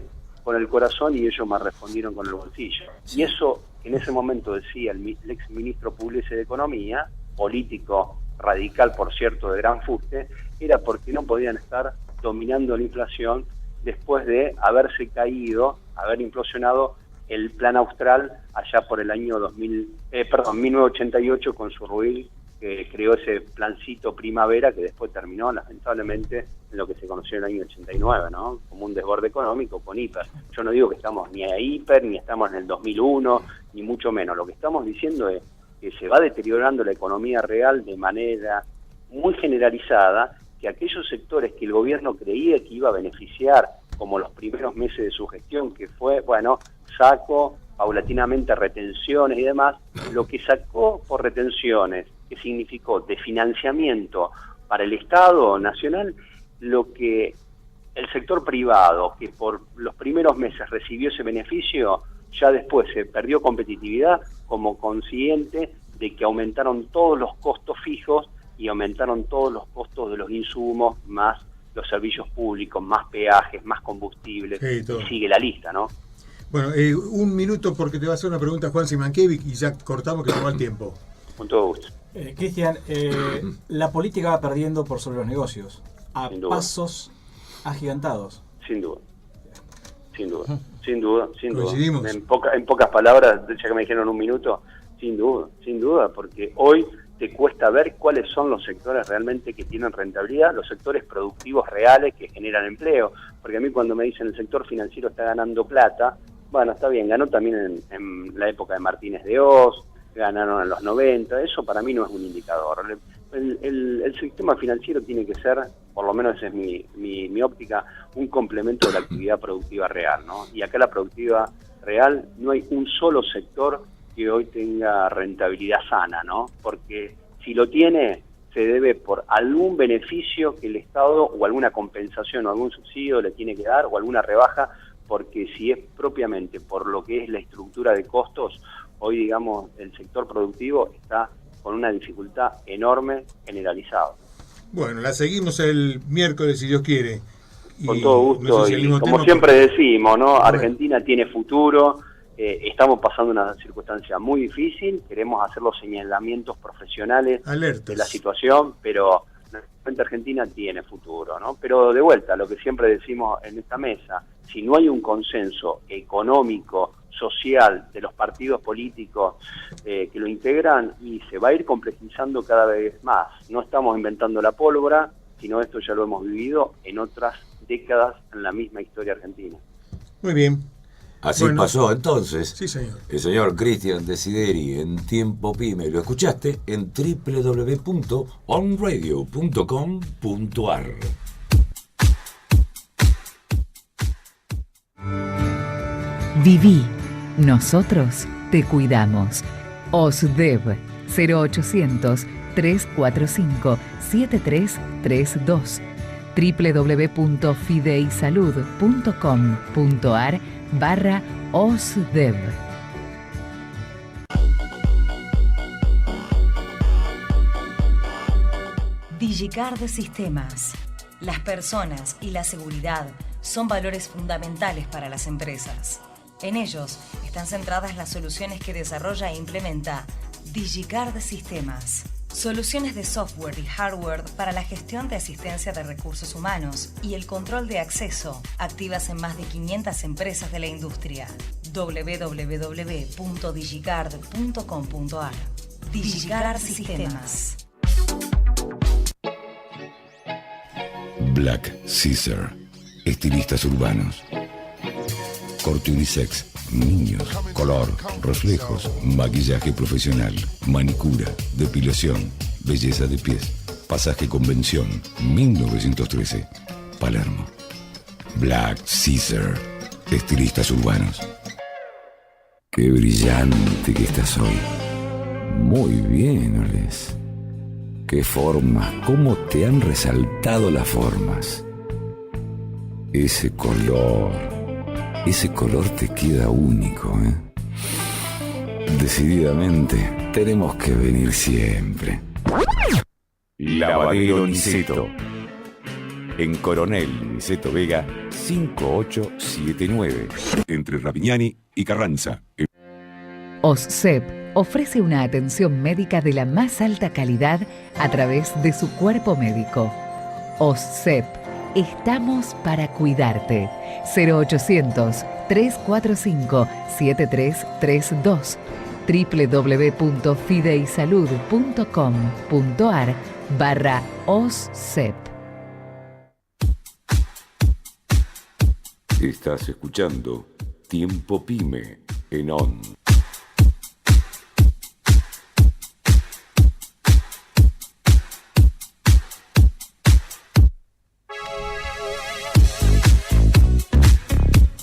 con el corazón y ellos me respondieron con el bolsillo. Y eso, en ese momento decía el ex ministro Pugliese de Economía, político radical, por cierto, de gran fuste, era porque no podían estar dominando la inflación después de haberse caído, haber implosionado el plan austral allá por el año 1988 con Surruil, que creó ese plancito primavera que después terminó lamentablemente en lo que se conoció en el año 89, ¿no? Como un desborde económico con hiper. Yo no digo que estamos ni a hiper, ni estamos en el 2001, ni mucho menos. Lo que estamos diciendo es que se va deteriorando la economía real de manera muy generalizada, que aquellos sectores que el gobierno creía que iba a beneficiar, como los primeros meses de su gestión, que fue, bueno, sacó paulatinamente retenciones y demás, lo que sacó por retenciones, que significó de financiamiento para el Estado Nacional, lo que el sector privado, que por los primeros meses recibió ese beneficio, ya después se perdió competitividad como consiguiente de que aumentaron todos los costos fijos y aumentaron todos los costos de los insumos más los servicios públicos, más peajes, más combustibles, Sí, todo. y sigue la lista, ¿no? Bueno, un minuto porque te va a hacer una pregunta Juan Simankiewicz y ya cortamos que se va el tiempo. Con todo gusto. Cristian, la política va perdiendo por sobre los negocios, a Sin duda. pasos agigantados. Sin duda. Sin duda. Sin duda. Sin duda. Coincidimos. En pocas palabras, ya que me dijeron un minuto, sin duda, porque hoy te cuesta ver cuáles son los sectores realmente que tienen rentabilidad, los sectores productivos reales que generan empleo. Porque a mí cuando me dicen el sector financiero está ganando plata, bueno, está bien, ganó también en la época de Martínez de Oz, ganaron en los 90, eso para mí no es un indicador. El sistema financiero tiene que ser, por lo menos esa es mi óptica, un complemento de la actividad productiva real, ¿no? Y acá la productiva real no hay un solo sector que hoy tenga rentabilidad sana, ¿no? Porque si lo tiene, se debe por algún beneficio que el Estado o alguna compensación o algún subsidio le tiene que dar o alguna rebaja, porque si es propiamente por lo que es la estructura de costos, hoy digamos el sector productivo está con una dificultad enorme generalizada. Bueno, la seguimos el miércoles si Dios quiere. Con todo gusto, no sé si y el mismo como tema, siempre porque- decimos, ¿no? Bueno. Argentina tiene futuro, estamos pasando una circunstancia muy difícil, queremos hacer los señalamientos profesionales Alertas. de la situación, pero realmente Argentina tiene futuro, ¿no? Pero de vuelta, lo que siempre decimos en esta mesa, si no hay un consenso económico, social, de los partidos políticos que lo integran, y se va a ir complejizando cada vez más. No estamos inventando la pólvora, sino esto ya lo hemos vivido en otras décadas en la misma historia argentina. Muy bien. Así Bueno. pasó entonces. Sí, señor. El señor Cristian Desideri en Tiempo Pyme. Lo escuchaste en www.onradio.com.ar. Viví. Nosotros te cuidamos. OSDEV 0800 345 7332 www.fideisalud.com.ar/OSDEV. DigiCard Sistemas. Las personas y la seguridad son valores fundamentales para las empresas. En ellos están centradas las soluciones que desarrolla e implementa DigiCard Sistemas. Soluciones de software y hardware para la gestión de asistencia de recursos humanos y el control de acceso, activas en más de 500 empresas de la industria. www.digicard.com.ar. DigiCard Sistemas. Black Caesar, estilistas urbanos. Corte unisex, niños, color, reflejos, maquillaje profesional, manicura, depilación, belleza de pies, pasaje convención, 1913, Palermo. Black Caesar, estilistas urbanos. Qué brillante que estás hoy. Muy bien, Oles. Qué formas, cómo te han resaltado las formas. Ese color te queda único, ¿eh? Decididamente, tenemos que venir siempre. Lavadero Niceto. En Coronel Niceto Vega, 5879. Entre Ravignani y Carranza. OSCEP ofrece una atención médica de la más alta calidad a través de su cuerpo médico. OSCEP, estamos para cuidarte. 0800 345 7332 www.fideisalud.com.ar/OSCEP. Estás escuchando Tiempo Pyme en ON.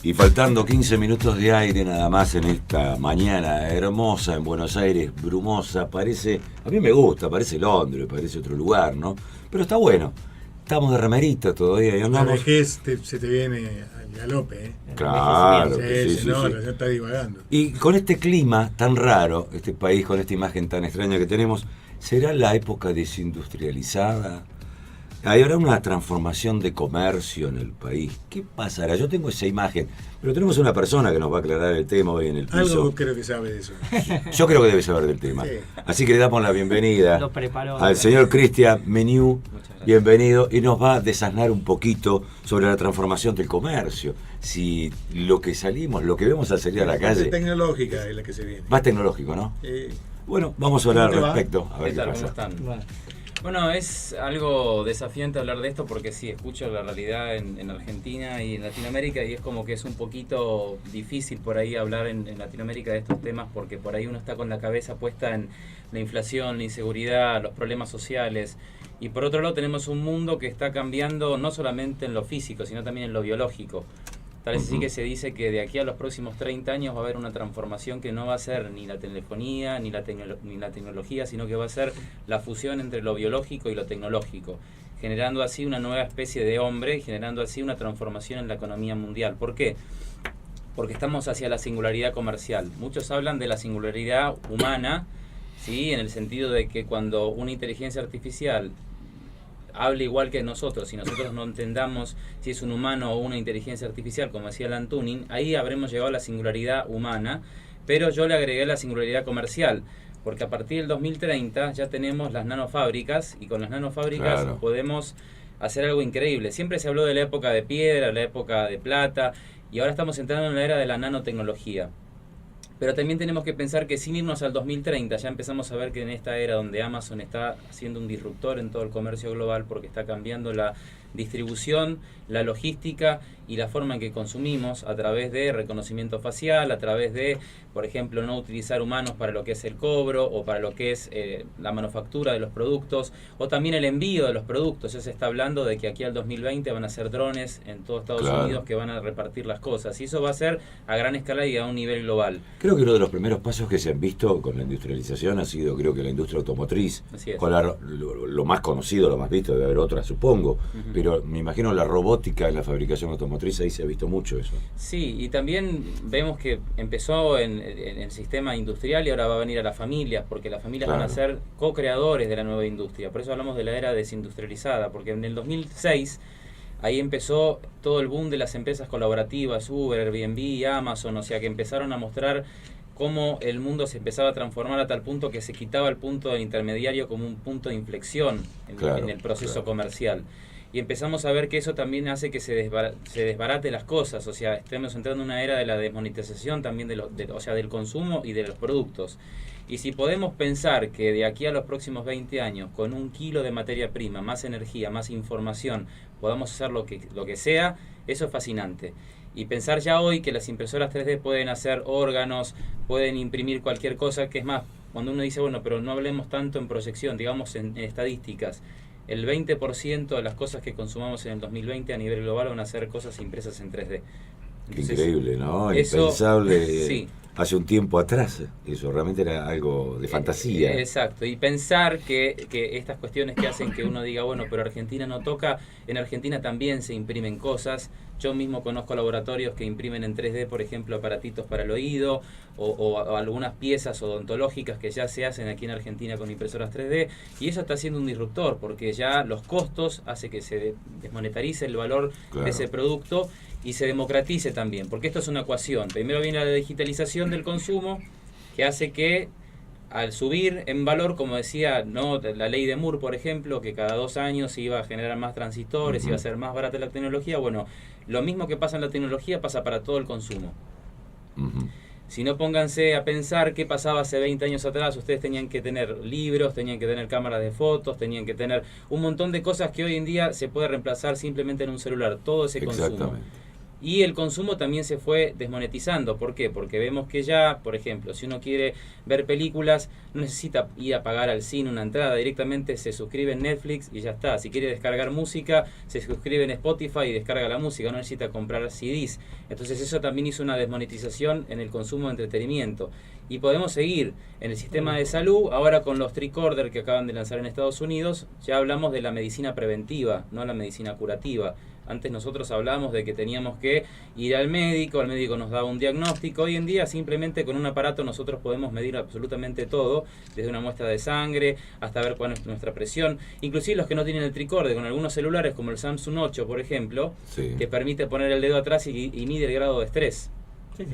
Y faltando 15 minutos de aire nada más en esta mañana hermosa en Buenos Aires, brumosa, parece, a mí me gusta, parece Londres, parece otro lugar, ¿no? Pero está bueno, estamos de remerita todavía y La andamos. vejez se te viene al galope, ¿eh? Claro, Sí, sí, no, sí. ya está divagando. Y con este clima tan raro, este país con esta imagen tan extraña que tenemos, ¿será la época desindustrializada? Habrá una transformación de comercio en el país. ¿Qué pasará? Yo tengo esa imagen, pero tenemos una persona que nos va a aclarar el tema hoy en el piso. Algo creo que sabe de eso. Yo creo que debe saber del tema. Sí. Así que le damos la bienvenida Lo preparó. al señor Cristian Meniu. Bienvenido, y nos va a desasnar un poquito sobre la transformación del comercio. Si lo que vemos al salir a la calle... tecnológica es la que se viene. Más tecnológico, ¿no? Bueno, vamos a hablar al respecto. A ver ¿Qué tal? pasa. ¿Cómo están? Bueno, es algo desafiante hablar de esto porque sí, escucho la realidad en Argentina y en Latinoamérica, y es como que es un poquito difícil por ahí hablar en Latinoamérica de estos temas, porque por ahí uno está con la cabeza puesta en la inflación, la inseguridad, los problemas sociales, y por otro lado tenemos un mundo que está cambiando no solamente en lo físico, sino también en lo biológico. Tal es así que se dice que de aquí a los próximos 30 años va a haber una transformación que no va a ser ni la telefonía, ni la tecnología, sino que va a ser la fusión entre lo biológico y lo tecnológico, generando así una nueva especie de hombre, generando así una transformación en la economía mundial. ¿Por qué? Porque estamos hacia la singularidad comercial. Muchos hablan de la singularidad humana, ¿sí? En el sentido de que cuando una inteligencia artificial hable igual que nosotros, y nosotros no entendamos si es un humano o una inteligencia artificial, como decía Alan Turing, ahí habremos llegado a la singularidad humana, pero yo le agregué la singularidad comercial, porque a partir del 2030 ya tenemos las nanofábricas, y con las nanofábricas podemos hacer algo increíble. Siempre se habló de la época de piedra, la época de plata, y ahora estamos entrando en la era de la nanotecnología. Pero también tenemos que pensar que sin irnos al 2030 ya empezamos a ver que en esta era donde Amazon está siendo un disruptor en todo el comercio global, porque está cambiando la distribución, la logística y la forma en que consumimos a través de reconocimiento facial, a través de, por ejemplo, no utilizar humanos para lo que es el cobro o para lo que es la manufactura de los productos, o también el envío de los productos. Ya se está hablando de que aquí al 2020 van a ser drones en todo Estados Unidos que van a repartir las cosas, y eso va a ser a gran escala y a un nivel global. Creo que uno de los primeros pasos que se han visto con la industrialización ha sido, creo que la industria automotriz, con lo más conocido, lo más visto, debe haber otras, supongo, pero me imagino la robótica en la fabricación automotriz, ahí se ha visto mucho eso. Sí, y también vemos que empezó en el sistema industrial y ahora va a venir a las familias, porque las familias van a ser co-creadores de la nueva industria. Por eso hablamos de la era desindustrializada, porque en el 2006 ahí empezó todo el boom de las empresas colaborativas, Uber, Airbnb, Amazon, o sea que empezaron a mostrar cómo el mundo se empezaba a transformar a tal punto que se quitaba el punto del intermediario como un punto de inflexión en el proceso comercial. Y empezamos a ver que eso también hace que se desbarate las cosas, o sea, estamos entrando en una era de la desmonetización también o sea, del consumo y de los productos. Y si podemos pensar que de aquí a los próximos 20 años, con 1 kilo de materia prima, más energía, más información, podamos hacer lo que sea, eso es fascinante. Y pensar ya hoy que las impresoras 3D pueden hacer órganos, pueden imprimir cualquier cosa, que es más, cuando uno dice, bueno, pero no hablemos tanto en proyección, digamos en estadísticas, el 20% de las cosas que consumamos en el 2020 a nivel global van a ser cosas impresas en 3D. Entonces, increíble, ¿no? Impensable hace un tiempo atrás. Eso realmente era algo de fantasía. Exacto, y pensar que estas cuestiones que hacen que uno diga, bueno, pero Argentina no toca, en Argentina también se imprimen cosas. Yo mismo conozco laboratorios que imprimen en 3D, por ejemplo, aparatitos para el oído o algunas piezas odontológicas que ya se hacen aquí en Argentina con impresoras 3D, y eso está siendo un disruptor porque ya los costos hace que se desmonetarice el valor de ese producto y se democratice también, porque esto es una ecuación. Primero viene la digitalización del consumo, que hace que al subir en valor, como decía, no la ley de Moore, por ejemplo, que cada 2 años se iba a generar más transistores, iba a ser más barata la tecnología, bueno, lo mismo que pasa en la tecnología pasa para todo el consumo. Si no, pónganse a pensar qué pasaba hace 20 años atrás. Ustedes tenían que tener libros, tenían que tener cámaras de fotos, tenían que tener un montón de cosas que hoy en día se puede reemplazar simplemente en un celular, todo ese consumo. Y el consumo también se fue desmonetizando. ¿Por qué? Porque vemos que ya, por ejemplo, si uno quiere ver películas, no necesita ir a pagar al cine una entrada, directamente se suscribe en Netflix y ya está. Si quiere descargar música, se suscribe en Spotify y descarga la música, no necesita comprar CDs. Entonces eso también hizo una desmonetización en el consumo de entretenimiento. Y podemos seguir en el sistema de salud, ahora con los tricorder que acaban de lanzar en Estados Unidos, ya hablamos de la medicina preventiva, no la medicina curativa. Antes nosotros hablábamos de que teníamos que ir al médico nos daba un diagnóstico. Hoy en día simplemente con un aparato nosotros podemos medir absolutamente todo, desde una muestra de sangre hasta ver cuál es nuestra presión. Inclusive los que no tienen el tricorde, con algunos celulares como el Samsung 8, por ejemplo, que permite poner el dedo atrás y mide el grado de estrés. Sí,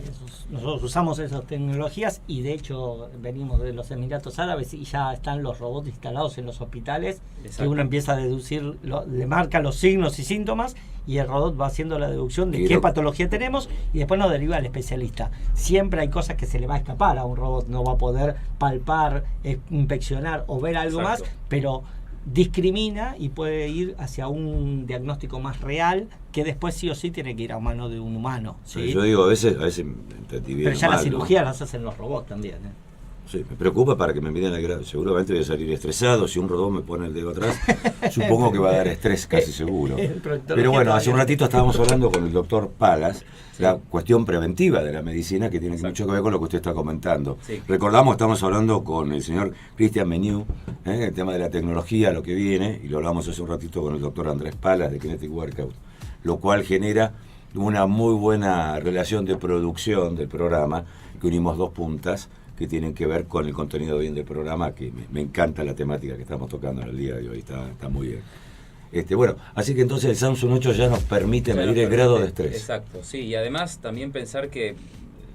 nosotros usamos esas tecnologías y de hecho venimos de los Emiratos Árabes y ya están los robots instalados en los hospitales. Exacto. Que uno empieza a deducir, le marca los signos y síntomas y el robot va haciendo la deducción de qué patología tenemos y después nos deriva al especialista. Siempre hay cosas que se le va a escapar a un robot, no va a poder palpar, inspeccionar o ver algo más, pero discrimina y puede ir hacia un diagnóstico más real que después sí o sí tiene que ir a mano de un humano, ¿sí? Yo digo, a veces entendí bien. Pero ya las cirugías las hacen los robots también, ¿eh? Sí, me preocupa para que me miren el grado. Seguramente voy a salir estresado. Si un robot me pone el dedo atrás, supongo que va a dar estrés, casi seguro. Pero bueno, hace un ratito estábamos hablando con el doctor Palas, la cuestión preventiva de la medicina, que tiene mucho que ver con lo que usted está comentando. Sí. Recordamos, estamos hablando con el señor Cristian Meniú, el tema de la tecnología, lo que viene, y lo hablamos hace un ratito con el doctor Andrés Palas de Kinetic Workout, lo cual genera una muy buena relación de producción del programa, que unimos dos puntas que tienen que ver con el contenido bien del programa, que me encanta la temática que estamos tocando en el día de hoy, está muy bien. Bueno, así que entonces el Samsung 8 ya nos permite medir el grado de estrés. Exacto, sí, y además también pensar que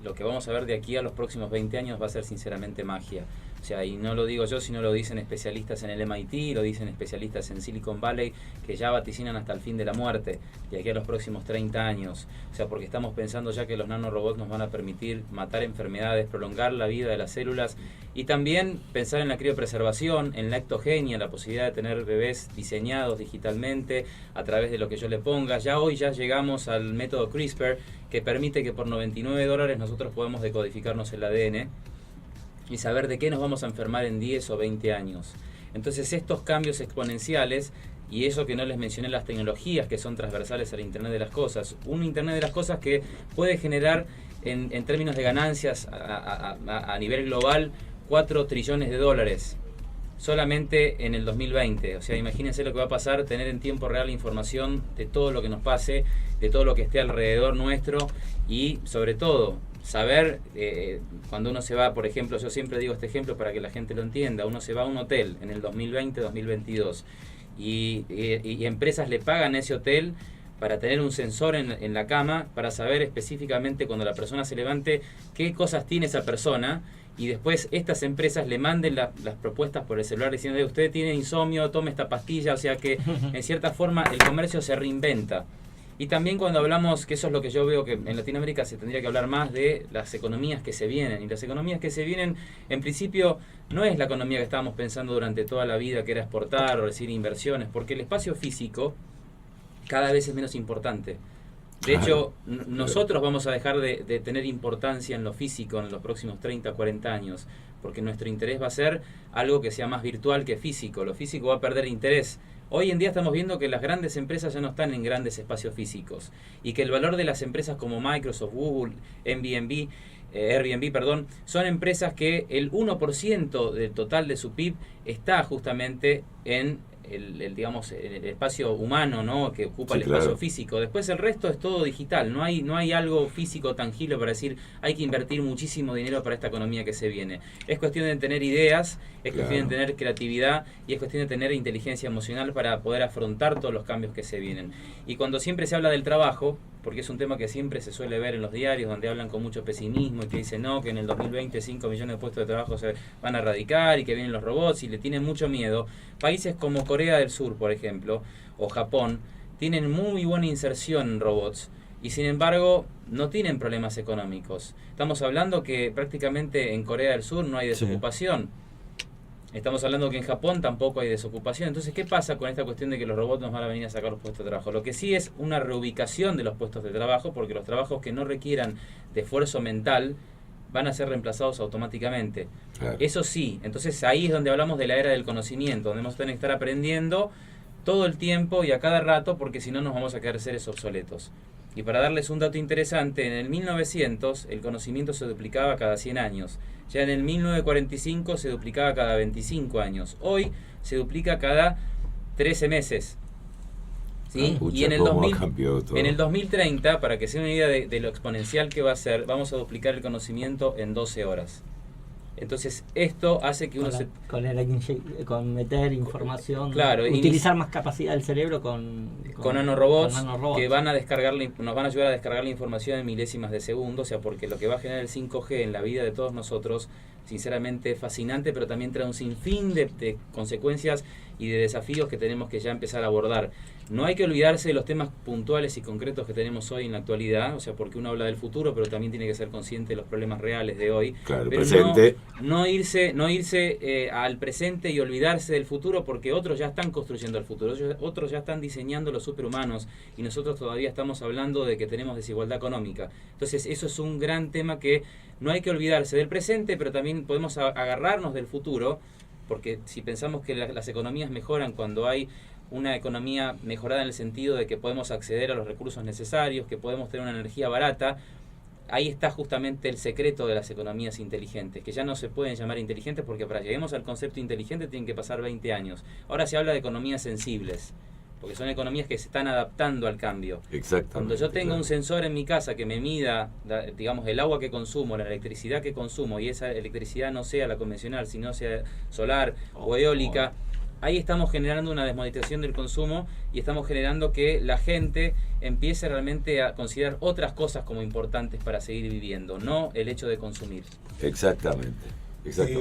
lo que vamos a ver de aquí a los próximos 20 años va a ser sinceramente magia. O sea, y no lo digo yo, sino lo dicen especialistas en el MIT, lo dicen especialistas en Silicon Valley, que ya vaticinan hasta el fin de la muerte, de aquí a los próximos 30 años. O sea, porque estamos pensando ya que los nanorobots nos van a permitir matar enfermedades, prolongar la vida de las células, y también pensar en la criopreservación, en la ectogenia, la posibilidad de tener bebés diseñados digitalmente a través de lo que yo le ponga. Ya hoy ya llegamos al método CRISPR, que permite que por $99 nosotros podemos decodificarnos el ADN y saber de qué nos vamos a enfermar en 10 o 20 años. Entonces estos cambios exponenciales, y eso que no les mencioné, las tecnologías que son transversales al Internet de las Cosas, un Internet de las Cosas que puede generar en términos de ganancias a nivel global $4 trillones solamente en el 2020. O sea, imagínense lo que va a pasar, tener en tiempo real información de todo lo que nos pase, de todo lo que esté alrededor nuestro, y sobre todo saber cuando uno se va, por ejemplo, yo siempre digo este ejemplo para que la gente lo entienda, uno se va a un hotel en el 2020-2022 y empresas le pagan a ese hotel para tener un sensor en la cama para saber específicamente cuando la persona se levante qué cosas tiene esa persona, y después estas empresas le manden las propuestas por el celular diciendo: usted tiene insomnio, tome esta pastilla. O sea que en cierta forma el comercio se reinventa. Y también cuando hablamos, que eso es lo que yo veo que en Latinoamérica se tendría que hablar más de las economías que se vienen. Y las economías que se vienen, en principio, no es la economía que estábamos pensando durante toda la vida, que era exportar o recibir inversiones, porque el espacio físico cada vez es menos importante. De hecho, nosotros vamos a dejar de tener importancia en lo físico en los próximos 30, 40 años, porque nuestro interés va a ser algo que sea más virtual que físico. Lo físico va a perder interés. Hoy en día estamos viendo que las grandes empresas ya no están en grandes espacios físicos, y que el valor de las empresas como Microsoft, Google, Airbnb, son empresas que el 1% del total de su PIB está justamente en el espacio humano, ¿no?, que ocupa el espacio físico. Después el resto es todo digital. No hay algo físico tangible para decir hay que invertir muchísimo dinero para esta economía que se viene. Es cuestión de tener ideas, es cuestión de tener creatividad, y es cuestión de tener inteligencia emocional para poder afrontar todos los cambios que se vienen. Y cuando siempre se habla del trabajo, porque es un tema que siempre se suele ver en los diarios, donde hablan con mucho pesimismo y que dicen no, que en el 2020 5 millones de puestos de trabajo se van a erradicar y que vienen los robots, y le tienen mucho miedo. Países como Corea del Sur, por ejemplo, o Japón, tienen muy buena inserción en robots, y sin embargo no tienen problemas económicos. Estamos hablando que prácticamente en Corea del Sur no hay desocupación. Estamos hablando que en Japón tampoco hay desocupación. Entonces, ¿qué pasa con esta cuestión de que los robots nos van a venir a sacar los puestos de trabajo? Lo que sí es una reubicación de los puestos de trabajo, porque los trabajos que no requieran de esfuerzo mental van a ser reemplazados automáticamente. Claro. Eso sí, entonces ahí es donde hablamos de la era del conocimiento, donde vamos a tener que estar aprendiendo todo el tiempo y a cada rato, porque si no nos vamos a quedar seres obsoletos. Y para darles un dato interesante, en el 1900 el conocimiento se duplicaba cada 100 años. Ya en el 1945 se duplicaba cada 25 años. Hoy se duplica cada 13 meses. ¿Sí? Pucha, Y en el, cómo 2000, ha cambiado todo. en el 2030, para que se den una idea de lo exponencial que va a ser, vamos a duplicar el conocimiento en 12 horas. Entonces, esto hace que uno con meter información, claro, utilizar más capacidad del cerebro con nanorobots, nanorobots que van a nos van a ayudar a descargar la información en milésimas de segundo, o sea, porque lo que va a generar el 5G en la vida de todos nosotros, sinceramente es fascinante, pero también trae un sinfín de consecuencias y de desafíos que tenemos que ya empezar a abordar. No hay que olvidarse de los temas puntuales y concretos que tenemos hoy en la actualidad, o sea, porque uno habla del futuro, pero también tiene que ser consciente de los problemas reales de hoy. Claro, pero presente. no irse al presente y olvidarse del futuro, porque otros ya están construyendo el futuro, otros ya están diseñando los superhumanos, y nosotros todavía estamos hablando de que tenemos desigualdad económica. Entonces, eso es un gran tema que no hay que olvidarse del presente, pero también podemos agarrarnos del futuro, porque si pensamos que las economías mejoran cuando hay una economía mejorada en el sentido de que podemos acceder a los recursos necesarios, que podemos tener una energía barata, ahí está justamente el secreto de las economías inteligentes, que ya no se pueden llamar inteligentes porque para que lleguemos al concepto inteligente tienen que pasar 20 años. Ahora se habla de economías sensibles, porque son economías que se están adaptando al cambio. Exactamente. Cuando yo tenga un sensor en mi casa que me mida, digamos, el agua que consumo, la electricidad que consumo, y esa electricidad no sea la convencional, sino sea solar o eólica, ahí estamos generando una desmonetización del consumo y estamos generando que la gente empiece realmente a considerar otras cosas como importantes para seguir viviendo, no el hecho de consumir. Exactamente.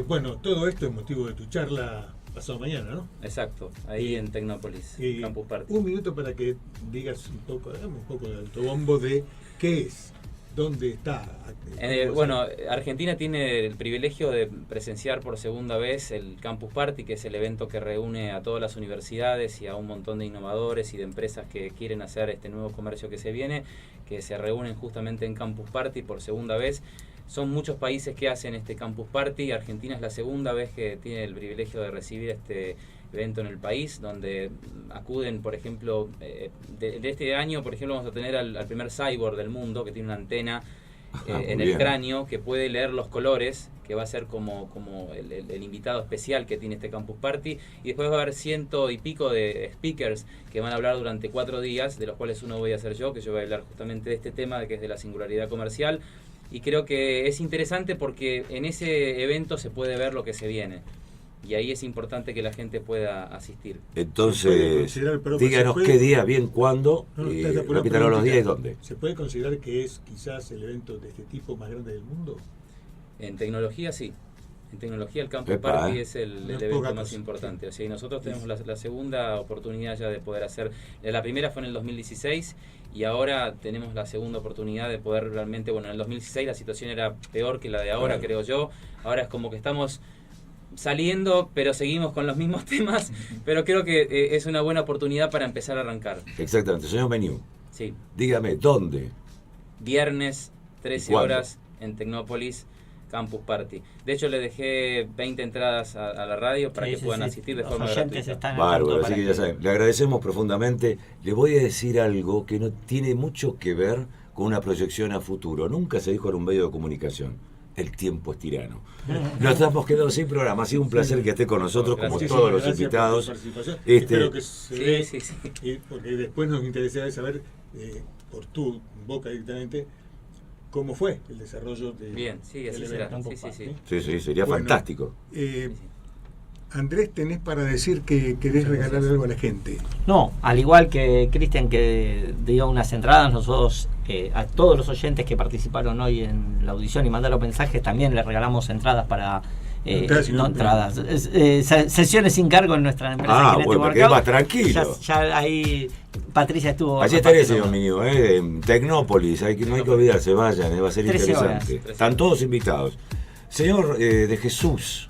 Bueno, todo esto es motivo de tu charla pasado mañana, ¿no? Exacto, ahí en Tecnópolis, Campus Party. Un minuto para que digas un poco de autobombo de qué es, dónde está. Bueno, Argentina tiene el privilegio de presenciar por segunda vez el Campus Party, que es el evento que reúne a todas las universidades y a un montón de innovadores y de empresas que quieren hacer este nuevo comercio que se viene, que se reúnen justamente en Campus Party por segunda vez. Son muchos países que hacen este Campus Party. Argentina es la segunda vez que tiene el privilegio de recibir este evento en el país, donde acuden, por ejemplo, de este año, por ejemplo, vamos a tener al primer cyborg del mundo, que tiene una antena en el cráneo, que puede leer los colores, que va a ser como el invitado especial que tiene este Campus Party, y después va a haber 100 y pico de speakers que van a hablar durante 4 días, de los cuales uno voy a ser yo, que yo voy a hablar justamente de este tema, que es de la singularidad comercial, y creo que es interesante porque en ese evento se puede ver lo que se viene. Y ahí es importante que la gente pueda asistir. Entonces, díganos qué día, bien, cuándo, y repítanos los días y dónde. ¿Se puede considerar que es quizás el evento de este tipo más grande del mundo? En tecnología, sí. En tecnología el Campus Party es el evento más importante. O sea, y nosotros tenemos la segunda oportunidad ya de poder hacer. La primera fue en el 2016 y ahora tenemos la segunda oportunidad de poder realmente, bueno, en el 2016 la situación era peor que la de ahora, creo yo. Ahora es como que estamos saliendo, pero seguimos con los mismos temas, pero creo que es una buena oportunidad para empezar a arrancar. Exactamente, señor Meniu. Sí. Dígame, ¿dónde? Viernes, 13 horas, en Tecnópolis, Campus Party. De hecho, le dejé 20 entradas a la radio para que puedan asistir de forma gratuita. Bárbaro, así que ya saben, le agradecemos profundamente. Le voy a decir algo que no tiene mucho que ver con una proyección a futuro. Nunca se dijo en un medio de comunicación. El tiempo es tirano. Nos estamos quedando sin programa. Ha sido un placer que esté con nosotros, como todos los invitados. Espero que se dé, porque después nos interesaría saber, por tu boca directamente, cómo fue el desarrollo de. Bien, sí, así será. Sí, sería fantástico. Andrés, tenés para decir que querés regalar algo a la gente. No, al igual que Cristian, que dio unas entradas, nosotros a todos los oyentes que participaron hoy en la audición y mandaron mensajes, también les regalamos entradas para sesiones sin cargo en nuestra empresa. Bueno, que más tranquilo. Ya ahí Patricia estuvo. Allí estaré, señor Meniu, en Tecnópolis, no hay que olvidarse, vayan, va a ser interesante. Están todos invitados. Señor de Jesús,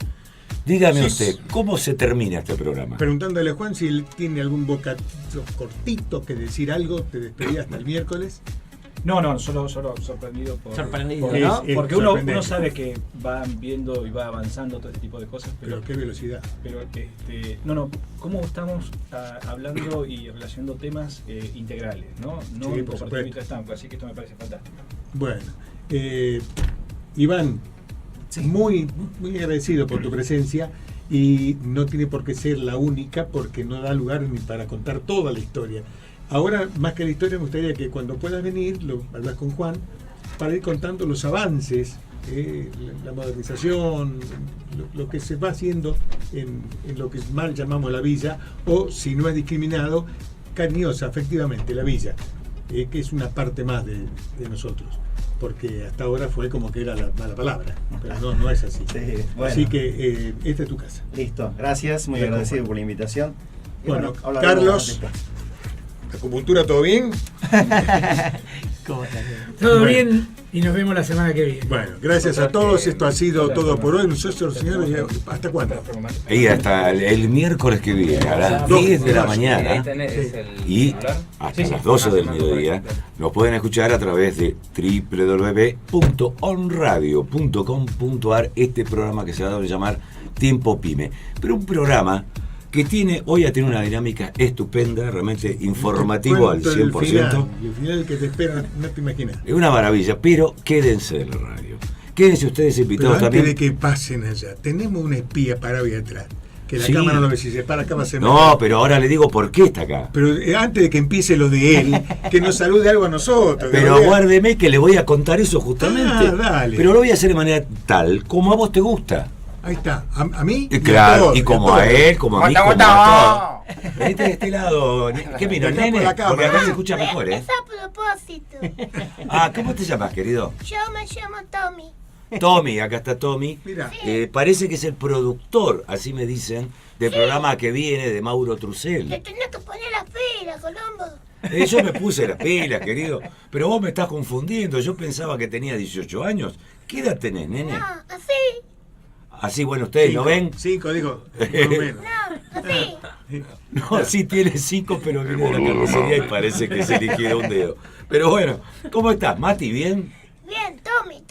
dígame usted, ¿cómo se termina este programa? Preguntándole a Juan si él tiene algún bocadillo cortito que decir algo, te despedí hasta el miércoles. No, solo sorprendido ¿no? Porque uno sabe que van viendo y va avanzando todo este tipo de cosas, pero qué velocidad. Pero cómo estamos hablando y relacionando temas integrales, ¿no? No el comportamiento de estampa, así que esto me parece fantástico. Bueno, Iván, muy agradecido por tu presencia, y no tiene por qué ser la única porque no da lugar ni para contar toda la historia. Ahora, más que la historia, me gustaría que cuando puedas venir, hablas con Juan, para ir contando los avances, la modernización, lo que se va haciendo en lo que mal llamamos la villa, o si no es discriminado, cariñosa, efectivamente, la villa, que es una parte más de nosotros. Porque hasta ahora fue como que era la mala palabra, pero no es así. Sí, bueno. Así que esta es tu casa. Listo, gracias, muy agradecido por la invitación. Y bueno, Carlos, ¿acupuntura todo bien? ¿Cómo estás? Todo bien y nos vemos la semana que viene. Bueno, gracias a todos, esto ha sido todo por hoy. Nosotros, señores, ¿hasta cuándo? Y hasta el miércoles que viene, a las 10 de la mañana y hasta las 12 del mediodía, nos pueden escuchar a través de www.onradio.com.ar, este programa que se va a dar a llamar Tiempo Pyme. Pero un programa que hoy ha tenido una dinámica estupenda, realmente informativo al 100%. El final que te espera, no te imaginas. Es una maravilla, pero quédense en la radio. Quédense ustedes invitados pero antes también. De que pasen allá, tenemos una espía parada ahí atrás. Que la cámara no ve si se para acá va a ser. No, pero ahora le digo por qué está acá. Pero antes de que empiece lo de él, que nos salude algo a nosotros. Pero aguárdeme que le voy a contar eso justamente. Dale. Pero lo voy a hacer de manera tal como a vos te gusta. Ahí está, a mí. Claro, y como a él, como a mí, como a todos. Venite de este lado. ¿Qué mira, nene? Porque acá se escucha mejor, ¿eh? Es a propósito. ¿Cómo te llamas, querido? Yo me llamo Tommy. Tommy, acá está Tommy. Mira. Parece que es el productor, así me dicen, del programa que viene de Mauro Trusel. Te tenés que poner las pilas, Colombo. Yo me puse las pilas, querido. Pero vos me estás confundiendo. Yo pensaba que tenía 18 años. ¿Qué edad tenés, nene? No, así. Así, bueno, ustedes 5, lo ven. 5, digo, más o menos. No, así. No, sí tiene 5, pero viene de la carnicería y parece que se le queda un dedo. Pero bueno, ¿cómo estás, Mati? ¿Bien? Bien, Tommy.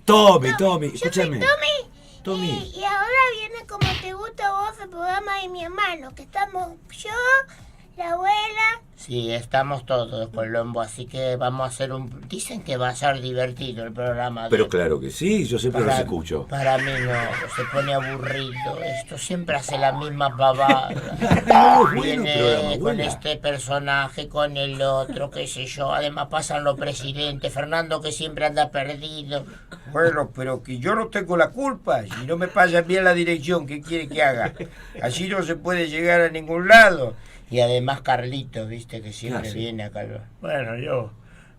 Tommy, Yo escúchame. soy Tommy. Y ahora viene Como Te Gusta a Vos, el programa de mi hermano, que estamos yo, la abuela. Sí, estamos todos, Colombo, así que vamos a hacer Dicen que va a ser divertido el programa. Pero claro que sí, yo siempre los escucho. Para mí no, se pone aburrido. Esto siempre hace la misma pavada. Viene con este personaje, con el otro, qué sé yo. Además pasan los presidentes, Fernando que siempre anda perdido. Bueno, pero que yo no tengo la culpa. Si no me pasan bien la dirección, ¿qué quiere que haga? Así no se puede llegar a ningún lado. Y además Carlito, viste, que siempre sí. viene acá. Bueno, yo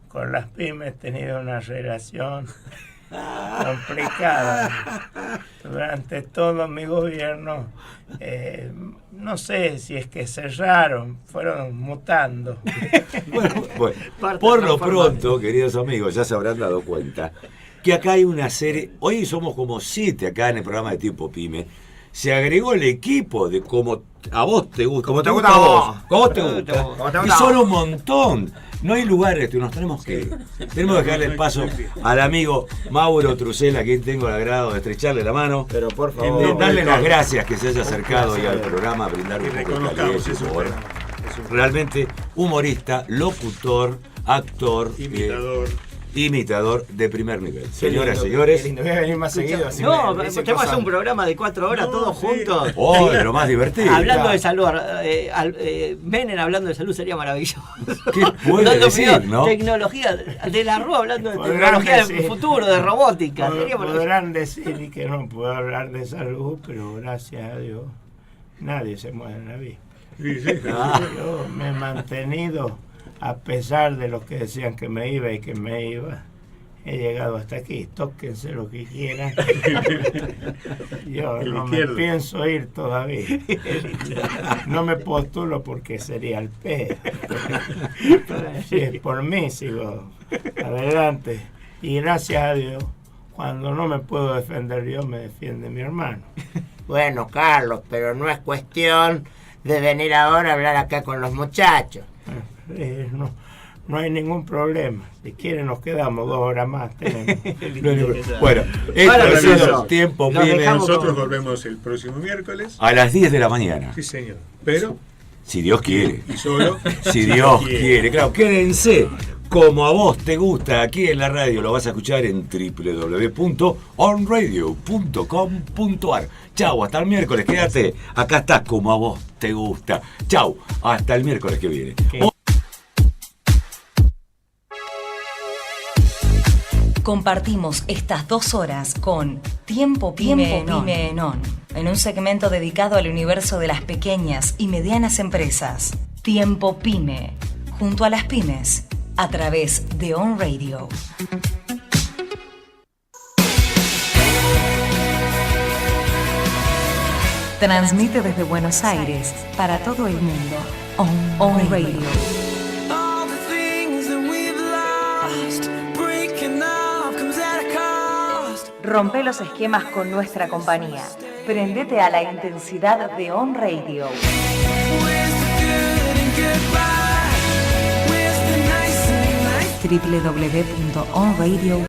con las pymes he tenido una relación complicada. Durante todo mi gobierno, no sé si es que cerraron, fueron mutando. Bueno, por lo pronto, queridos amigos, ya se habrán dado cuenta que acá hay una serie, hoy somos como 7 acá en el programa de Tiempo Pyme. Se agregó el equipo de como a vos te gusta. Como te gusta a vos. Como te gusta. Y son un montón. No hay lugares, nos tenemos que ir. Tenemos que darle el paso al amigo Mauro Trusel, a quien tengo el agrado de estrecharle la mano. Pero por favor. Darle las gracias que se haya acercado hoy al programa, a brindar un poco de calidez y humor. Realmente humorista, locutor, actor, imitador de primer nivel. Señoras y señores. Voy a venir más seguido. No, tenemos que hacer un programa de 4 horas todos juntos. Oh, lo más divertido. Hablando de salud. Menem hablando de salud sería maravilloso. ¿Qué puede decir, no? Tecnología de la Rúa hablando de tecnología del futuro, de robótica. Podrán decir que no puedo hablar de salud, pero gracias a Dios nadie se muere en la vida. Yo me he mantenido. A pesar de los que decían que me iba y que me iba, he llegado hasta aquí. Tóquense lo que quieran. Yo no me pienso ir todavía. No me postulo porque sería el pedo. Si es por mí, sigo adelante. Y gracias a Dios, cuando no me puedo defender yo, me defiende mi hermano. Bueno, Carlos, pero no es cuestión de venir ahora a hablar acá con los muchachos. No hay ningún problema. Si quieren nos quedamos 2 horas más. Bueno, esto ha sido Tiempo Pyme. Nosotros volvemos el próximo miércoles a las 10 de la mañana. Sí, señor. Pero si Dios quiere. Y solo si Dios quiere. Claro, quédense. Como a vos te gusta, aquí en la radio lo vas a escuchar en www.onradio.com.ar. Chau, hasta el miércoles, quédate. Acá estás como a vos te gusta. Chau, hasta el miércoles que viene. Compartimos estas 2 horas con Tiempo Pyme en On, en un segmento dedicado al universo de las pequeñas y medianas empresas. Tiempo Pyme, junto a las pymes, a través de On Radio. Transmite desde Buenos Aires para todo el mundo. On Radio. Rompe los esquemas con nuestra compañía. Prendete a la intensidad de On Radio. www.onradio.com